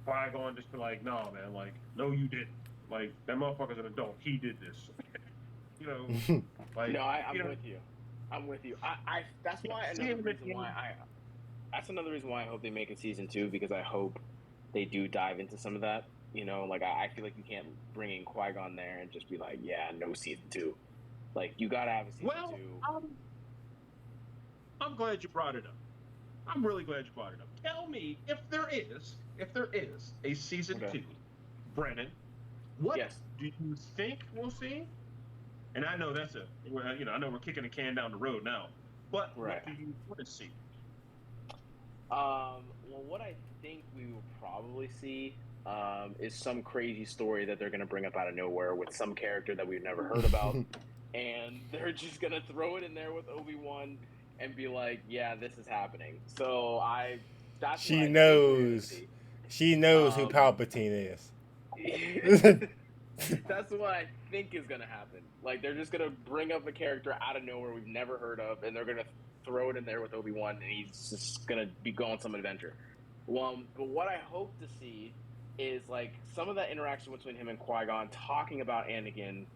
Qui-Gon just be like, nah, man, like, no, you didn't. Like that motherfucker's an adult. He did this. you know, like No, I'm you know, with you. I'm with you. I that's why see another him at reason the why end. I that's another reason why I hope they make a season two, because I hope they do dive into some of that. Like I feel like you can't bring in Qui Gon there and just be like, yeah, no season two. Like you gotta have a season Well, two. I'm glad you brought it up. I'm really glad you brought it up. Tell me if there is a season Okay. two, Brennan. What Yes. do you think we'll see? And I know I know we're kicking a can down the road now. But Right. what do you want to see? Well, what I think we will probably see is some crazy story that they're going to bring up out of nowhere with some character that we've never heard about. And they're just going to throw it in there with Obi-Wan and be like, yeah, this is happening. So that's what She I think we're going to knows. see. She knows who Um, Palpatine is. That's what I think is going to happen. Like, they're just going to bring up a character out of nowhere we've never heard of, and they're going to throw it in there with Obi-Wan, and he's just going to be going on some adventure. But what I hope to see is, like, some of that interaction between him and Qui-Gon talking about Anakin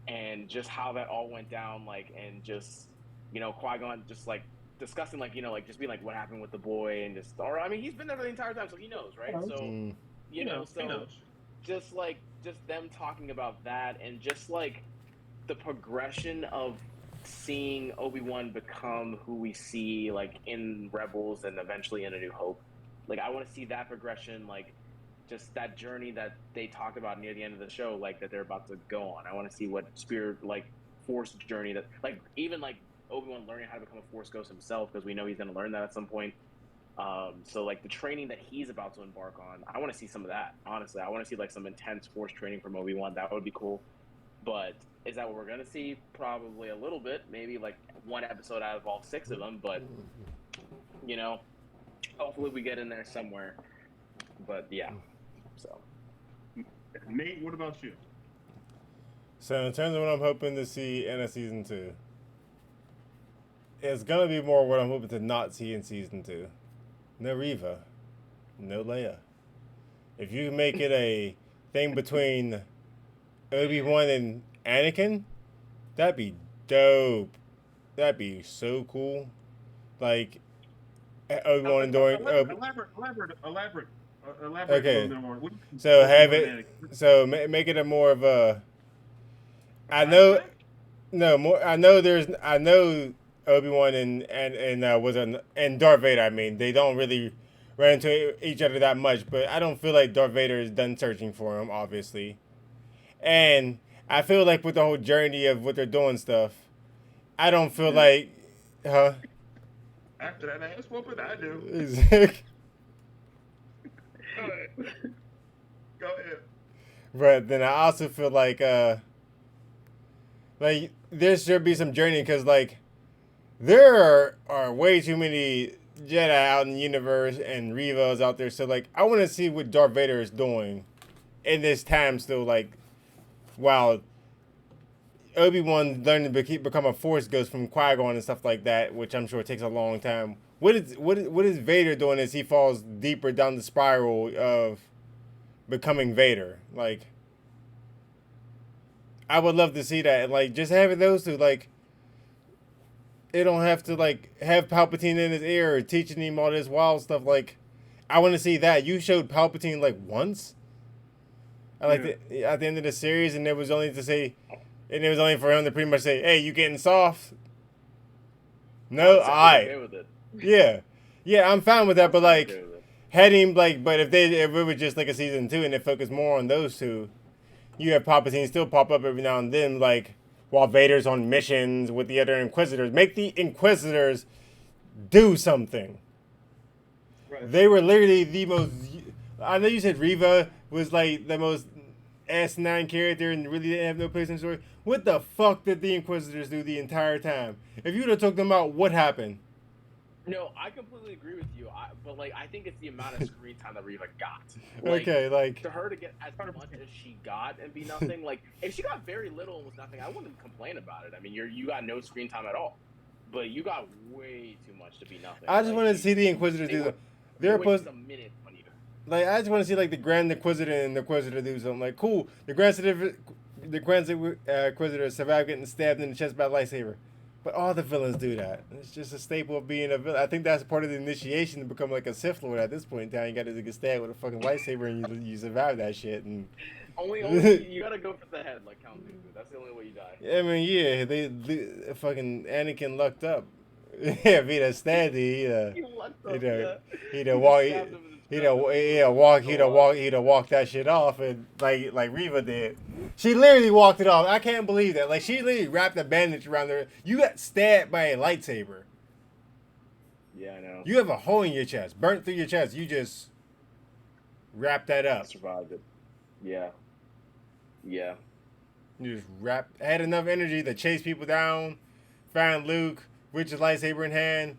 and just how that all went down, like, and just, Qui-Gon just, like, discussing, like, like, just being like, what happened with the boy, and just, or, I mean, he's been there the entire time, so he knows, right? So, Mm. He knows. just them talking about that, and just like the progression of seeing Obi-Wan become who we see like in Rebels and eventually in A New Hope. Like I want to see that progression, like just that journey that they talked about near the end of the show, like that they're about to go on. I want to see what spirit, like Force journey that, like even like Obi-Wan learning how to become a Force ghost himself, because we know he's going to learn that at some point. So like the training that he's about to embark on, I want to see some of that. Honestly, I want to see like some intense Force training from Obi-Wan. That would be cool. But is that what we're gonna see? Probably a little bit. Maybe like one episode out of all 6 of them. But hopefully we get in there somewhere. But yeah. So Nate, what about you? So in terms of what I'm hoping to see in a season 2, it's gonna be more what I'm hoping to not see in season 2. No Reva, no Leia. If you make it a thing between Obi-Wan and Anakin, that'd be dope. That'd be so cool. Like Obi-Wan during. Elaborate a Okay, little bit more. so have Obi-Wan it. and Anakin. So make it a more of a. I know. Flashback? No more. I know there's. I know Obi-Wan and Darth Vader. I mean, they don't really run into each other that much, but I don't feel like Darth Vader is done searching for him, obviously. And I feel like with the whole journey of what they're doing stuff, I don't feel like, huh? After that ass whooping, I do. Go ahead. Go ahead. But then I also feel like there should be some journey, because like there are way too many Jedi out in the universe and Revos out there. So like I want to see what Darth Vader is doing in this time still. Like while Obi-Wan learning to become a Force ghost from Qui-Gon and stuff like that, which I'm sure takes a long time. What is Vader doing as he falls deeper down the spiral of becoming Vader? Like, I would love to see that. Like, just having those two, like, it don't have to like have Palpatine in his ear or teaching him all this wild stuff. Like, I want to see that. You showed Palpatine like once. At the end of the series, and it was only for him to pretty much say, "Hey, you getting soft?" No, okay with it. yeah, I'm fine with that. But Okay like, with it. had him like, but if it was just like a season 2 and it focused more on those two, you have Palpatine still pop up every now and then, like while Vader's on missions with the other Inquisitors. Make the Inquisitors do something. Right. They were literally the most. I know you said Reva was like the most S9 character and really didn't have no place in the story. What the fuck did the Inquisitors do the entire time? If you would have took them out, what happened? No, I completely agree with you. But like, I think it's the amount of screen time that Reva got. Like, Okay, like to her to get as much as she got and be nothing. Like, if she got very little and was nothing, I wouldn't complain about it. I mean, you got no screen time at all, but you got way too much to be nothing. I just Like, want to see the Inquisitors they do were the. they They're wasted supposed a minute on you. like I just want to see like the Grand Inquisitor and the Inquisitor do something like cool. The Grand Inquisitor survived getting stabbed in the chest by a lightsaber, but all the villains do that. It's just a staple of being a villain. I think that's part of the initiation to become like a Sith Lord. At this point in time, you got to get stabbed with a fucking lightsaber and you survive that shit. And Only you gotta go for the head, like Count Dooku. That's the only way you die. I mean, yeah, they fucking Anakin lucked up. Yeah, if he'd have stabbed You lucked he'd up, have, yeah. he'd You have just walked, stabbed him in his he'd chest have, and he'd he have was walked, so alive. he'd have walked that shit off, and like Reva did. She literally walked it off. I can't believe that. Like she literally wrapped a bandage around her. You got stabbed by a lightsaber. Yeah, I know. You have a hole in your chest, burnt through your chest. You just wrap that I up. survived it. Yeah. Yeah. You just had enough energy to chase people down, found Luke with his lightsaber in hand,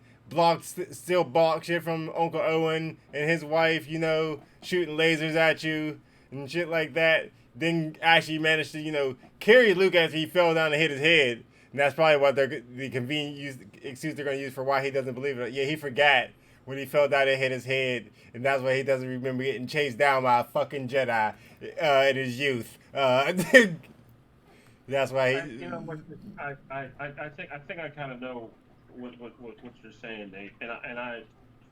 still blocked shit from Uncle Owen and his wife, shooting lasers at you and shit like that. Then actually managed to, carry Luke after he fell down and hit his head. And that's probably what the convenient excuse they're going to use for why he doesn't believe it. Yeah, he forgot when he fell down and hit his head, and that's why he doesn't remember getting chased down by a fucking Jedi in his youth. That's why he. I think I kind of know what you're saying, Nate, and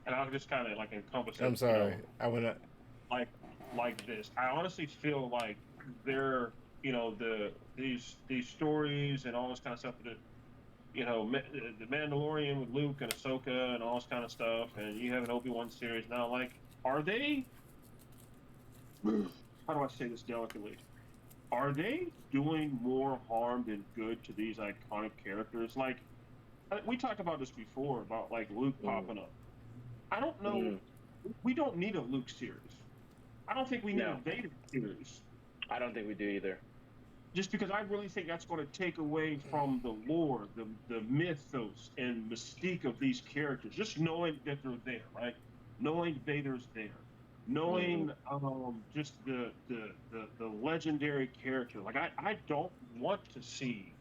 I'll just kind of like encompass it. I'm sorry, I went up. Like this. I honestly feel like they're these stories and all this kind of stuff that the Mandalorian with Luke and Ahsoka and all this kind of stuff, and you have an Obi-Wan series now. Like, are they? How do I say this delicately? Are they doing more harm than good to these iconic characters? Like, we talked about this before about like Luke popping up. I don't know. We don't need a Luke series. I don't think we need a Vader series. I don't think we do either. Just because I really think that's going to take away from the lore, the mythos and mystique of these characters. Just knowing that they're there, right? Knowing Vader's there. Knowing just the legendary character. Like I don't want to see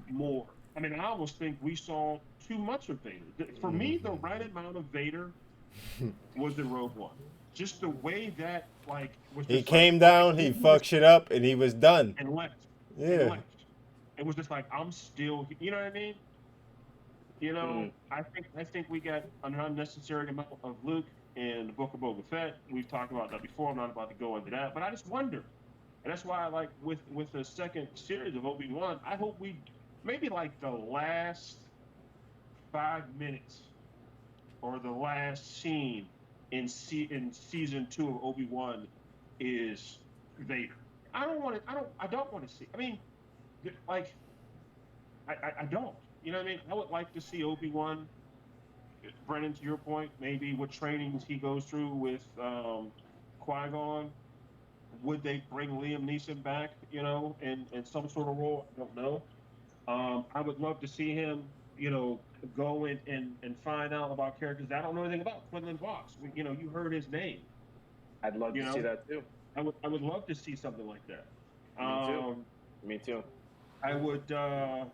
more. I mean, I almost think we saw too much of Vader. For me, the right amount of Vader was in Rogue One. Just the way that was. He came down, he fucked shit up, and he was done. And left. Yeah. And left. It was just like I'm still. You know what I mean? I think we got an unnecessary amount of Luke in the Book of Boba Fett. We've talked about that before. I'm not about to go into that, but I just wonder, and that's why I like with the second series of Obi-Wan. I hope we maybe like the last 5 minutes or the last scene in season 2 of Obi-Wan is Vader. I don't want to see. I mean, like, I don't. You know what I mean? I would like to see Obi-Wan. Brennan, to your point, maybe what trainings he goes through with Qui-Gon. Would they bring Liam Neeson back, in some sort of role? I don't know. I would love to see him, go in and find out about characters I don't know anything about. Quinlan Voss, you heard his name. I'd love to see that too. I would love to see something like that. Me too. I would, I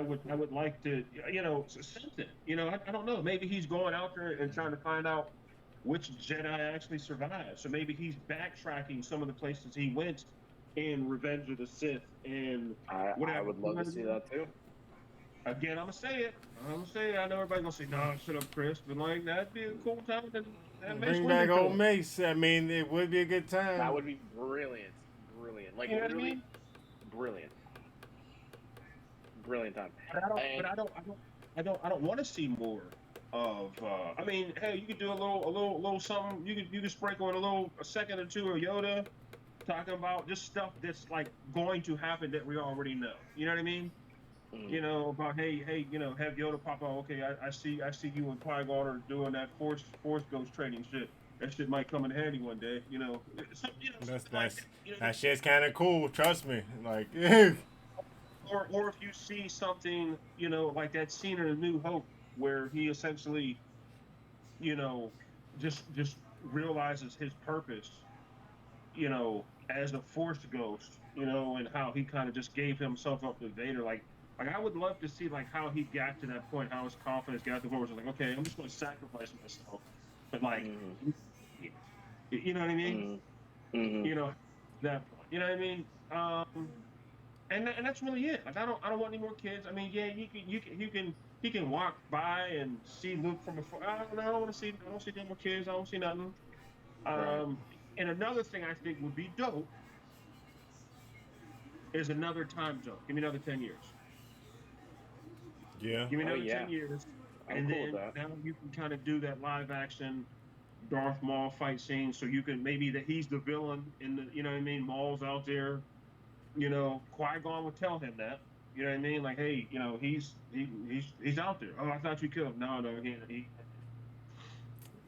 would like to, something. I don't know. Maybe he's going out there and trying to find out which Jedi actually survived. So maybe he's backtracking some of the places he went in Revenge of the Sith and whatever. I would love to see that too. Again, I'm gonna say it. I know everybody's gonna say, "No, shut up, Chris," but like that'd be a cool time. Bring back old Mace. I mean, it would be a good time. That would be brilliant. Like, you know really, what I mean? Brilliant time. But I don't want to see more of. I mean, hey, you could do a little something. You could sprinkle in a second or two of Yoda, talking about just stuff that's like going to happen that we already know. You know what I mean? About hey, have Yoda pop out. Okay, I see you and Qui-Gon are doing that Force Ghost training shit. That shit might come in handy one day. That shit's kind of cool. Trust me. Like, or if you see something, like that scene in A New Hope where he essentially, you know, just realizes his purpose, as a Force ghost, and how he kind of just gave himself up to Vader. Like I would love to see like how he got to that point, how his confidence got to the point where it's like, okay, I'm just going to sacrifice myself, but like, Mm-hmm. you know what I mean? Mm-hmm. That point, you know what I mean? And that's really it. Like I don't want any more kids. I mean, yeah, you can walk by and see Luke from afar. I don't know. I don't see no more kids. I don't see nothing. Right. Um, and another thing I think would be dope is another time jump. Give me another 10 years. Yeah. Give me Oh another yeah, 10 years, I'm and cool with then that. now you can kind of do that live action Darth Maul fight scene. So you can maybe that he's the villain in the, you know what I mean? Maul's out there. Qui-Gon would tell him that. You know what I mean? Like, hey, he's out there. Oh, I thought you killed him. No, he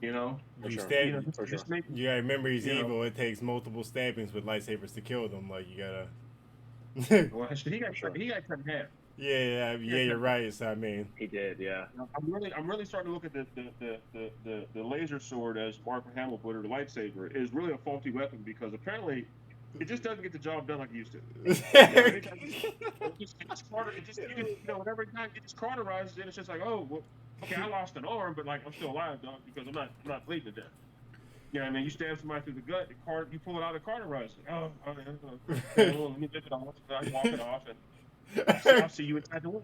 you know, For You sure. stab. For sure. just make, You gotta remember he's you know. evil. It takes multiple stabbings with lightsabers to kill them. Like you gotta. Well, he For got sure. he got cut in half. He yeah. got cut You're in half. right. So I mean, He did. Yeah. I'm really starting to look at the laser sword, as Mark Hamill put it, the lightsaber, is really a faulty weapon because apparently it just doesn't get the job done like it used to. Anytime it just you can, whatever time it just cauterizes it, it's just like, oh, well, okay, I lost an arm, but like I'm still alive, dog, because I'm not bleeding to death. I mean, you stab somebody through the gut, you pull it out, it cauterizes. Oh, okay, well, let me rip it off. I walk it off, and I'll see you inside the womb.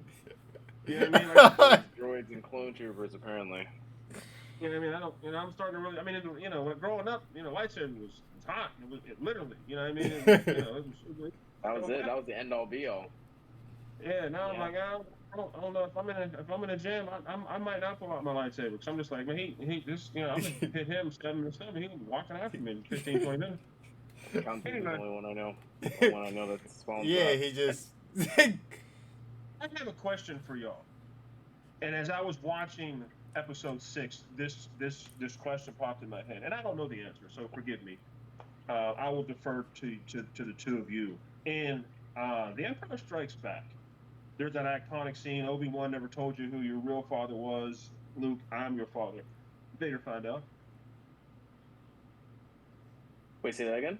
You know what I mean? Like, Droids and clone troopers, apparently. you know what I mean? I don't, I'm starting to really, I mean, like growing up, lightsaber was hot. It literally, you know what I mean? That was it. That was the end all be all. Yeah, now I'm Yeah. like, I don't know if I'm in a gym, I might not pull out my lightsaber because I'm just like, man, he just, I'm gonna hit him 7 to 7. He gonna be walking after me in 15, 20 minutes. Count is the Anyway, only one I know. The only one I know that's fallen yeah. flat. He just. I have a question for y'all. And as I was watching episode 6, this question popped in my head, and I don't know the answer, so forgive me. I will defer to the two of you. In The Empire Strikes Back, there's that iconic scene. Obi-Wan never told you who your real father was. Luke, I'm your father. Vader find out. Wait, say that again?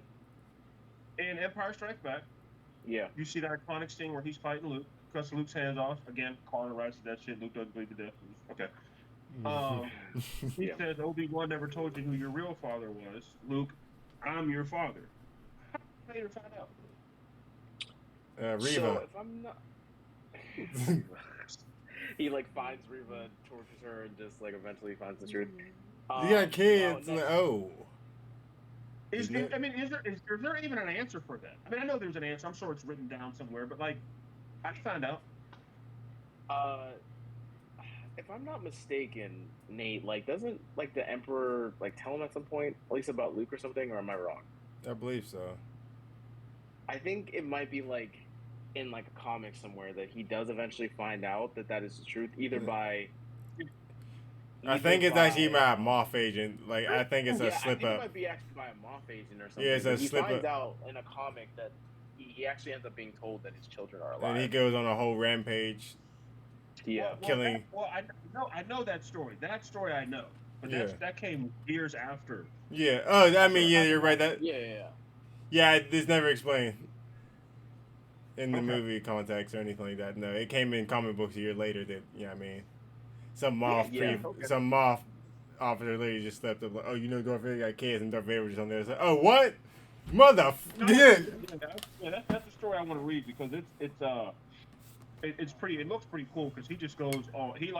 In Empire Strikes Back, Yeah. you see that iconic scene where he's fighting Luke, cuts Luke's hands off. Again, cauterizes that shit. Luke doesn't bleed to death. Okay. He Yeah. says Obi-Wan never told you who your real father was. Luke, I'm your father. How did Vader find out? Reva. So if I'm not, he like finds Reva, tortures her, and just like eventually finds the truth. You got kids. No, Oh. Is there even an answer for that? I mean, I know there's an answer. I'm sure it's written down somewhere, but like, I found out. If I'm not mistaken, Nate, like, doesn't like the Emperor like tell him at some point, at least about Luke or something, or am I wrong? I believe so. I think it might be like in like a comic somewhere that he does eventually find out that is the truth, either by. I think it's actually by a Moff agent. Like I think it's a slip I think up. It might be actually by a Moff agent or something. Yeah, it's a he slip finds up. out in a comic that he actually ends up being told that his children are alive. And he goes on a whole rampage. Yeah. Killing. I know that story. That story I know, but that came years after. Yeah. Oh, I mean, yeah, you're right. Yeah, it's never explained in the movie context or anything like that. No, it came in comic books a year later. That I mean, some Moff officer literally just stepped up like, oh, Darth Vader got kids, and Darth Vader was just on there. Like, oh, what? That's the story I want to read because it's pretty. It looks pretty cool because he just goes all he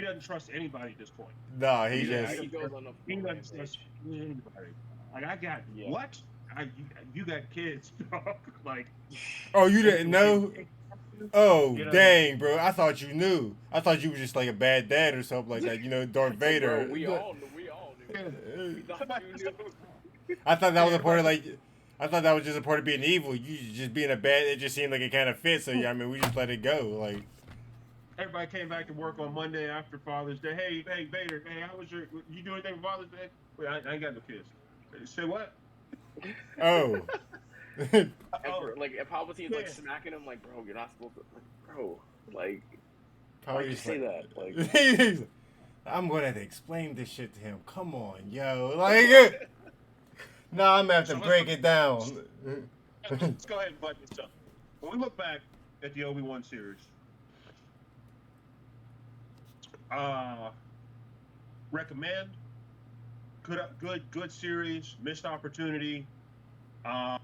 doesn't trust anybody at this point. No, he goes on he doesn't trust anybody. Like I got what? You got kids, dog. Like. Oh, you didn't know? Oh, dang, bro! I thought you knew. I thought you were just like a bad dad or something like that. Darth Vader. Bro, we all knew. We thought you knew. I thought that was a part of I thought that was just a part of being evil. You just being a bad. It just seemed like it kind of fit. So I mean, we just let it go. Like everybody came back to work on Monday after Father's Day. Hey, Vader. Hey, how was you do anything for Father's Day? Wait, I ain't got no kids. Say what? Oh. Like if Palpatine's like smacking him, like, bro, you're not supposed to, like, bro, like. Probably Why'd you just say like, that? Like, I'm gonna have to explain this shit to him. Come on, yo. Like, no, I'm gonna have to So break it down. let's go ahead and button this up. When we look back at the Obi-Wan series, uh, recommend, good series, missed opportunity, uh,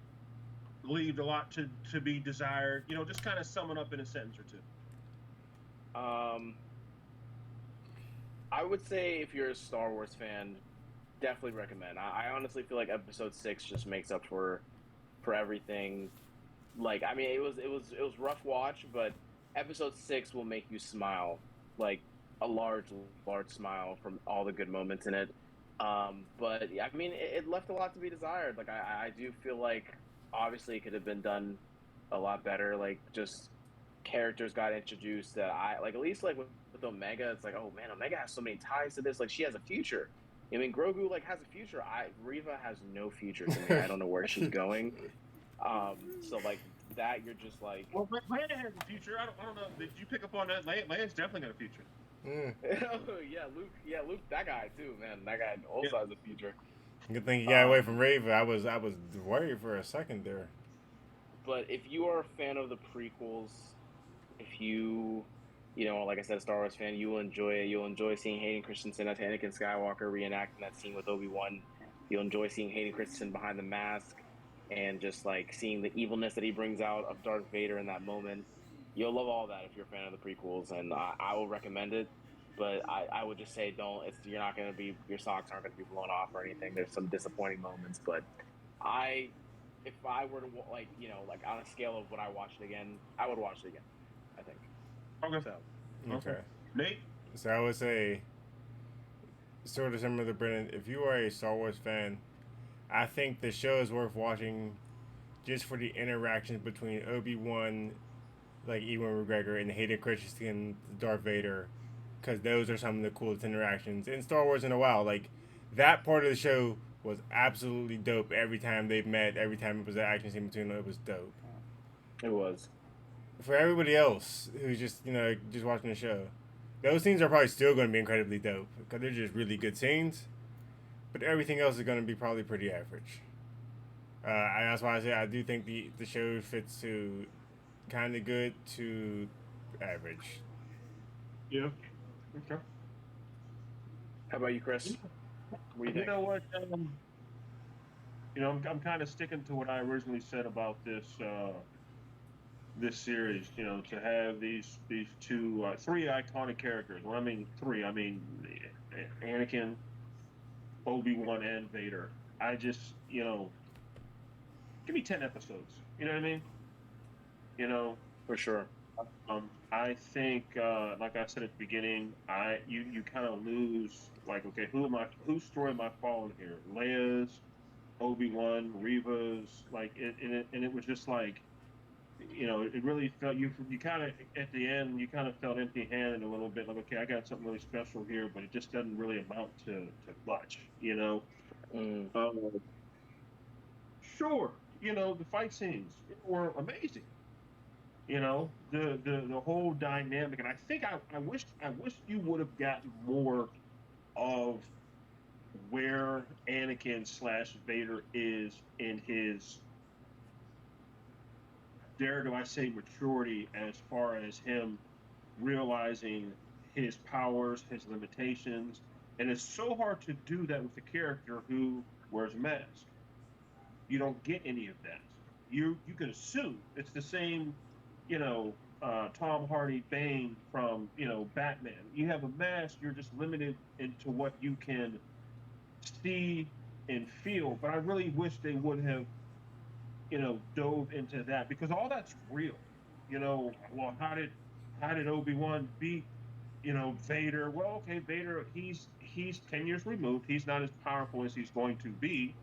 leaved a lot to be desired. You know, just kind of sum it up in a sentence or two. I would say if you're a Star Wars fan, definitely recommend. I honestly feel like Episode 6 just makes up for everything. Like, I mean, it was rough watch, but Episode 6 will make you smile, like a large smile from all the good moments in it. But yeah, I mean, it left a lot to be desired. Like, I do feel like obviously it could have been done a lot better. Like, just characters got introduced that I like. At least like with Omega, it's like, oh man, Omega has so many ties to this. Like, she has a future. I mean, Grogu like has a future. Riva has no future to me. I don't know where she's going. So like that, you're just like, Well, Leia has a future. I don't know. Did you pick up on that? Leia's definitely got a future. Mm. oh yeah, Luke, that guy too, man. That guy Yeah. also has a future. Good thing you got away from Raven. I was worried for a second there. But if you are a fan of the prequels, if you know, like I said, a Star Wars fan, you will enjoy it. You'll enjoy seeing Hayden Christensen as Anakin Skywalker reenacting that scene with Obi-Wan. You'll enjoy seeing Hayden Christensen behind the mask and just like seeing the evilness that he brings out of Darth Vader in that moment. You'll love all that if you're a fan of the prequels, and I will recommend it. But I would just say don't. You're not going to be, your socks aren't going to be blown off or anything. There's some disappointing moments, but I, if I were to like, you know, like on a scale of would I watch it again, I would watch it again. I think. Okay. So Okay. Nate? So I would say, sort of similar to Brennan, if you are a Star Wars fan, I think the show is worth watching just for the interactions between Obi-Wan, like Ewan McGregor, and Hayden Christensen, Darth Vader, because those are some of the coolest interactions in Star Wars in a while. Like, that part of the show was absolutely dope every time they met, every time it was an action scene between them, it was dope. it was. For everybody else who's just, just watching the show, those scenes are probably still going to be incredibly dope because they're just really good scenes. But everything else is going to be probably pretty average. That's why I say I do think the show fits to kind of good to average. Yeah. Okay. How about you, Chris? What do you You think? know what? I'm kind of sticking to what I originally said about this series. You know, to have these three iconic characters. When I mean three, I mean Anakin, Obi-Wan, and Vader. I just, give me 10 episodes. You know what I mean? You know, For sure. I think, like I said at the beginning, you kind of lose, like, okay, whose story am I following here? Leia's, Obi-Wan, Reva's, like, and it was just like, it really felt, you kind of, at the end, you kind of felt empty-handed a little bit, like, okay, I got something really special here, but it just doesn't really amount to much, Mm, Sure, the fight scenes were amazing. The whole dynamic, and I think I wish you would have gotten more of where Anakin slash Vader is in his, dare do I say, maturity, as far as him realizing his powers, his limitations. And it's so hard to do that with a character who wears a mask. You don't get any of that. You can assume it's the same, Tom Hardy Bane from Batman. You have a mask, you're just limited into what you can see and feel. But I really wish they would have, dove into that, because all that's real. Well, how did Obi-Wan beat Vader? Well, okay, Vader, he's 10 years removed. He's not as powerful as he's going to be.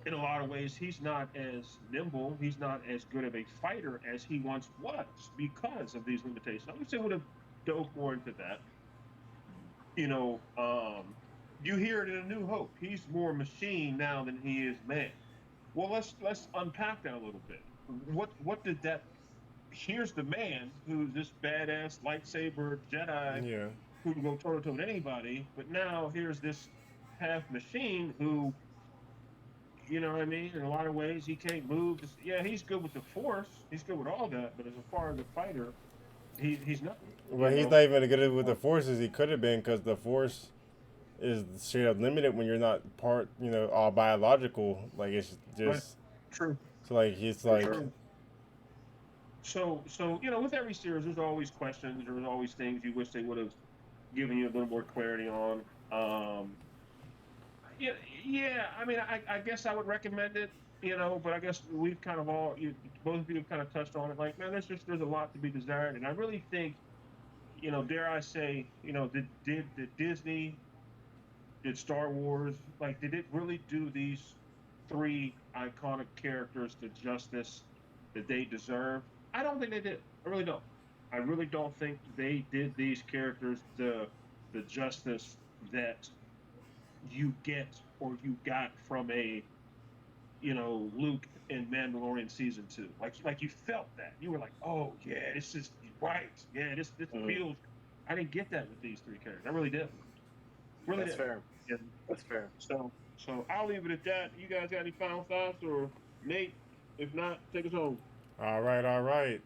In a lot of ways, he's not as nimble. He's not as good of a fighter as he once was because of these limitations. I wish they would have dove more into that. You know, you hear it in A New Hope. He's more machine now than he is man. Well, let's unpack that a little bit. What did that here's the man who's this badass lightsaber Jedi Yeah. who can go toe to toe with anybody, but now here's this half machine who, you know what I mean? In a lot of ways, he can't move. Yeah, he's good with the Force. He's good with all that, but as far as a fighter, he's nothing. Well, he's not even as good with the Force as he could have been, because the Force is straight up limited when you're not part, all biological. Like, it's Right. just True. so like he's like, True. So with every series, there's always questions. There's always things you wish they would have given you a little more clarity on. Yeah, yeah. I mean, I guess I would recommend it. But I guess we've kind of both of you have kind of touched on it. Like, man, there's a lot to be desired, and I really think, dare I say, did Disney, did Star Wars, like, did it really do these three iconic characters the justice that they deserve? I don't think they did. I really don't. I really don't think they did these characters the justice that you get or you got from a Luke in Mandalorian season 2. Like you felt that. You were like, oh yeah, this is right. Yeah, this feels. I didn't get that with these three characters. I really did. Really That's did. fair. Yeah. That's fair. So I'll leave it at that. You guys got any final thoughts, or Nate? If not, take us home. all right, all right.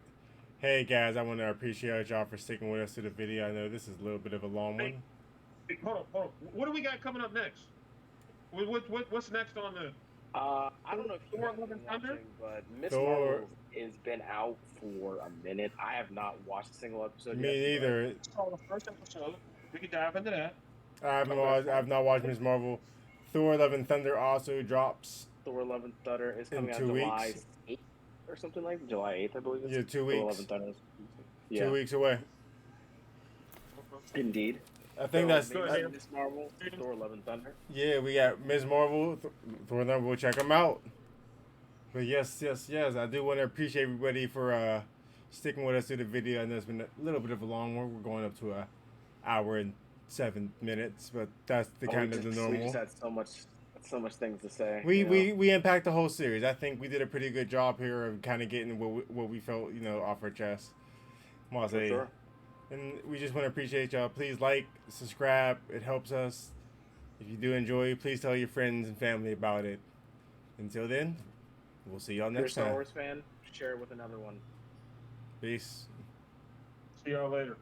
Hey guys, I want to appreciate y'all for sticking with us to the video. I know this is a little bit of a long Hey, one. hold on. What do we got coming up next? What's next on the? I don't know if you Thor: have Love been and Thunder? watching, but Miss Thor- Marvel has been out for a minute. I have not watched a single episode Me yet. neither. It's called the first episode. We can dive into that. I've not watched Ms. Marvel. Thor: Love and Thunder also drops. Thor: Love and Thunder is In coming out 2 July weeks. 8th or something like that. July 8th, I believe. Yeah, 2 Thor: Love weeks. and Thunder. Is, 2 weeks away. Indeed. I think So, that's maybe Miss Marvel, Thor: Love and Thunder. yeah. We got Ms. Marvel, Thor: Number. We'll check them out. But yes. I do want to appreciate everybody for sticking with us through the video. I know it's been a little bit of a long one. We're going up to an hour and 7 minutes, but that's the kind of the We normal. just had so much things to say. We impact the whole series. I think we did a pretty good job here of kind of getting what we felt off our chest. For sure. And we just want to appreciate y'all. Please like, subscribe. It helps us. If you do enjoy, please tell your friends and family about it. Until then, we'll see y'all If you're a next Star time. Wars fan, share it with another one. Peace. See y'all later.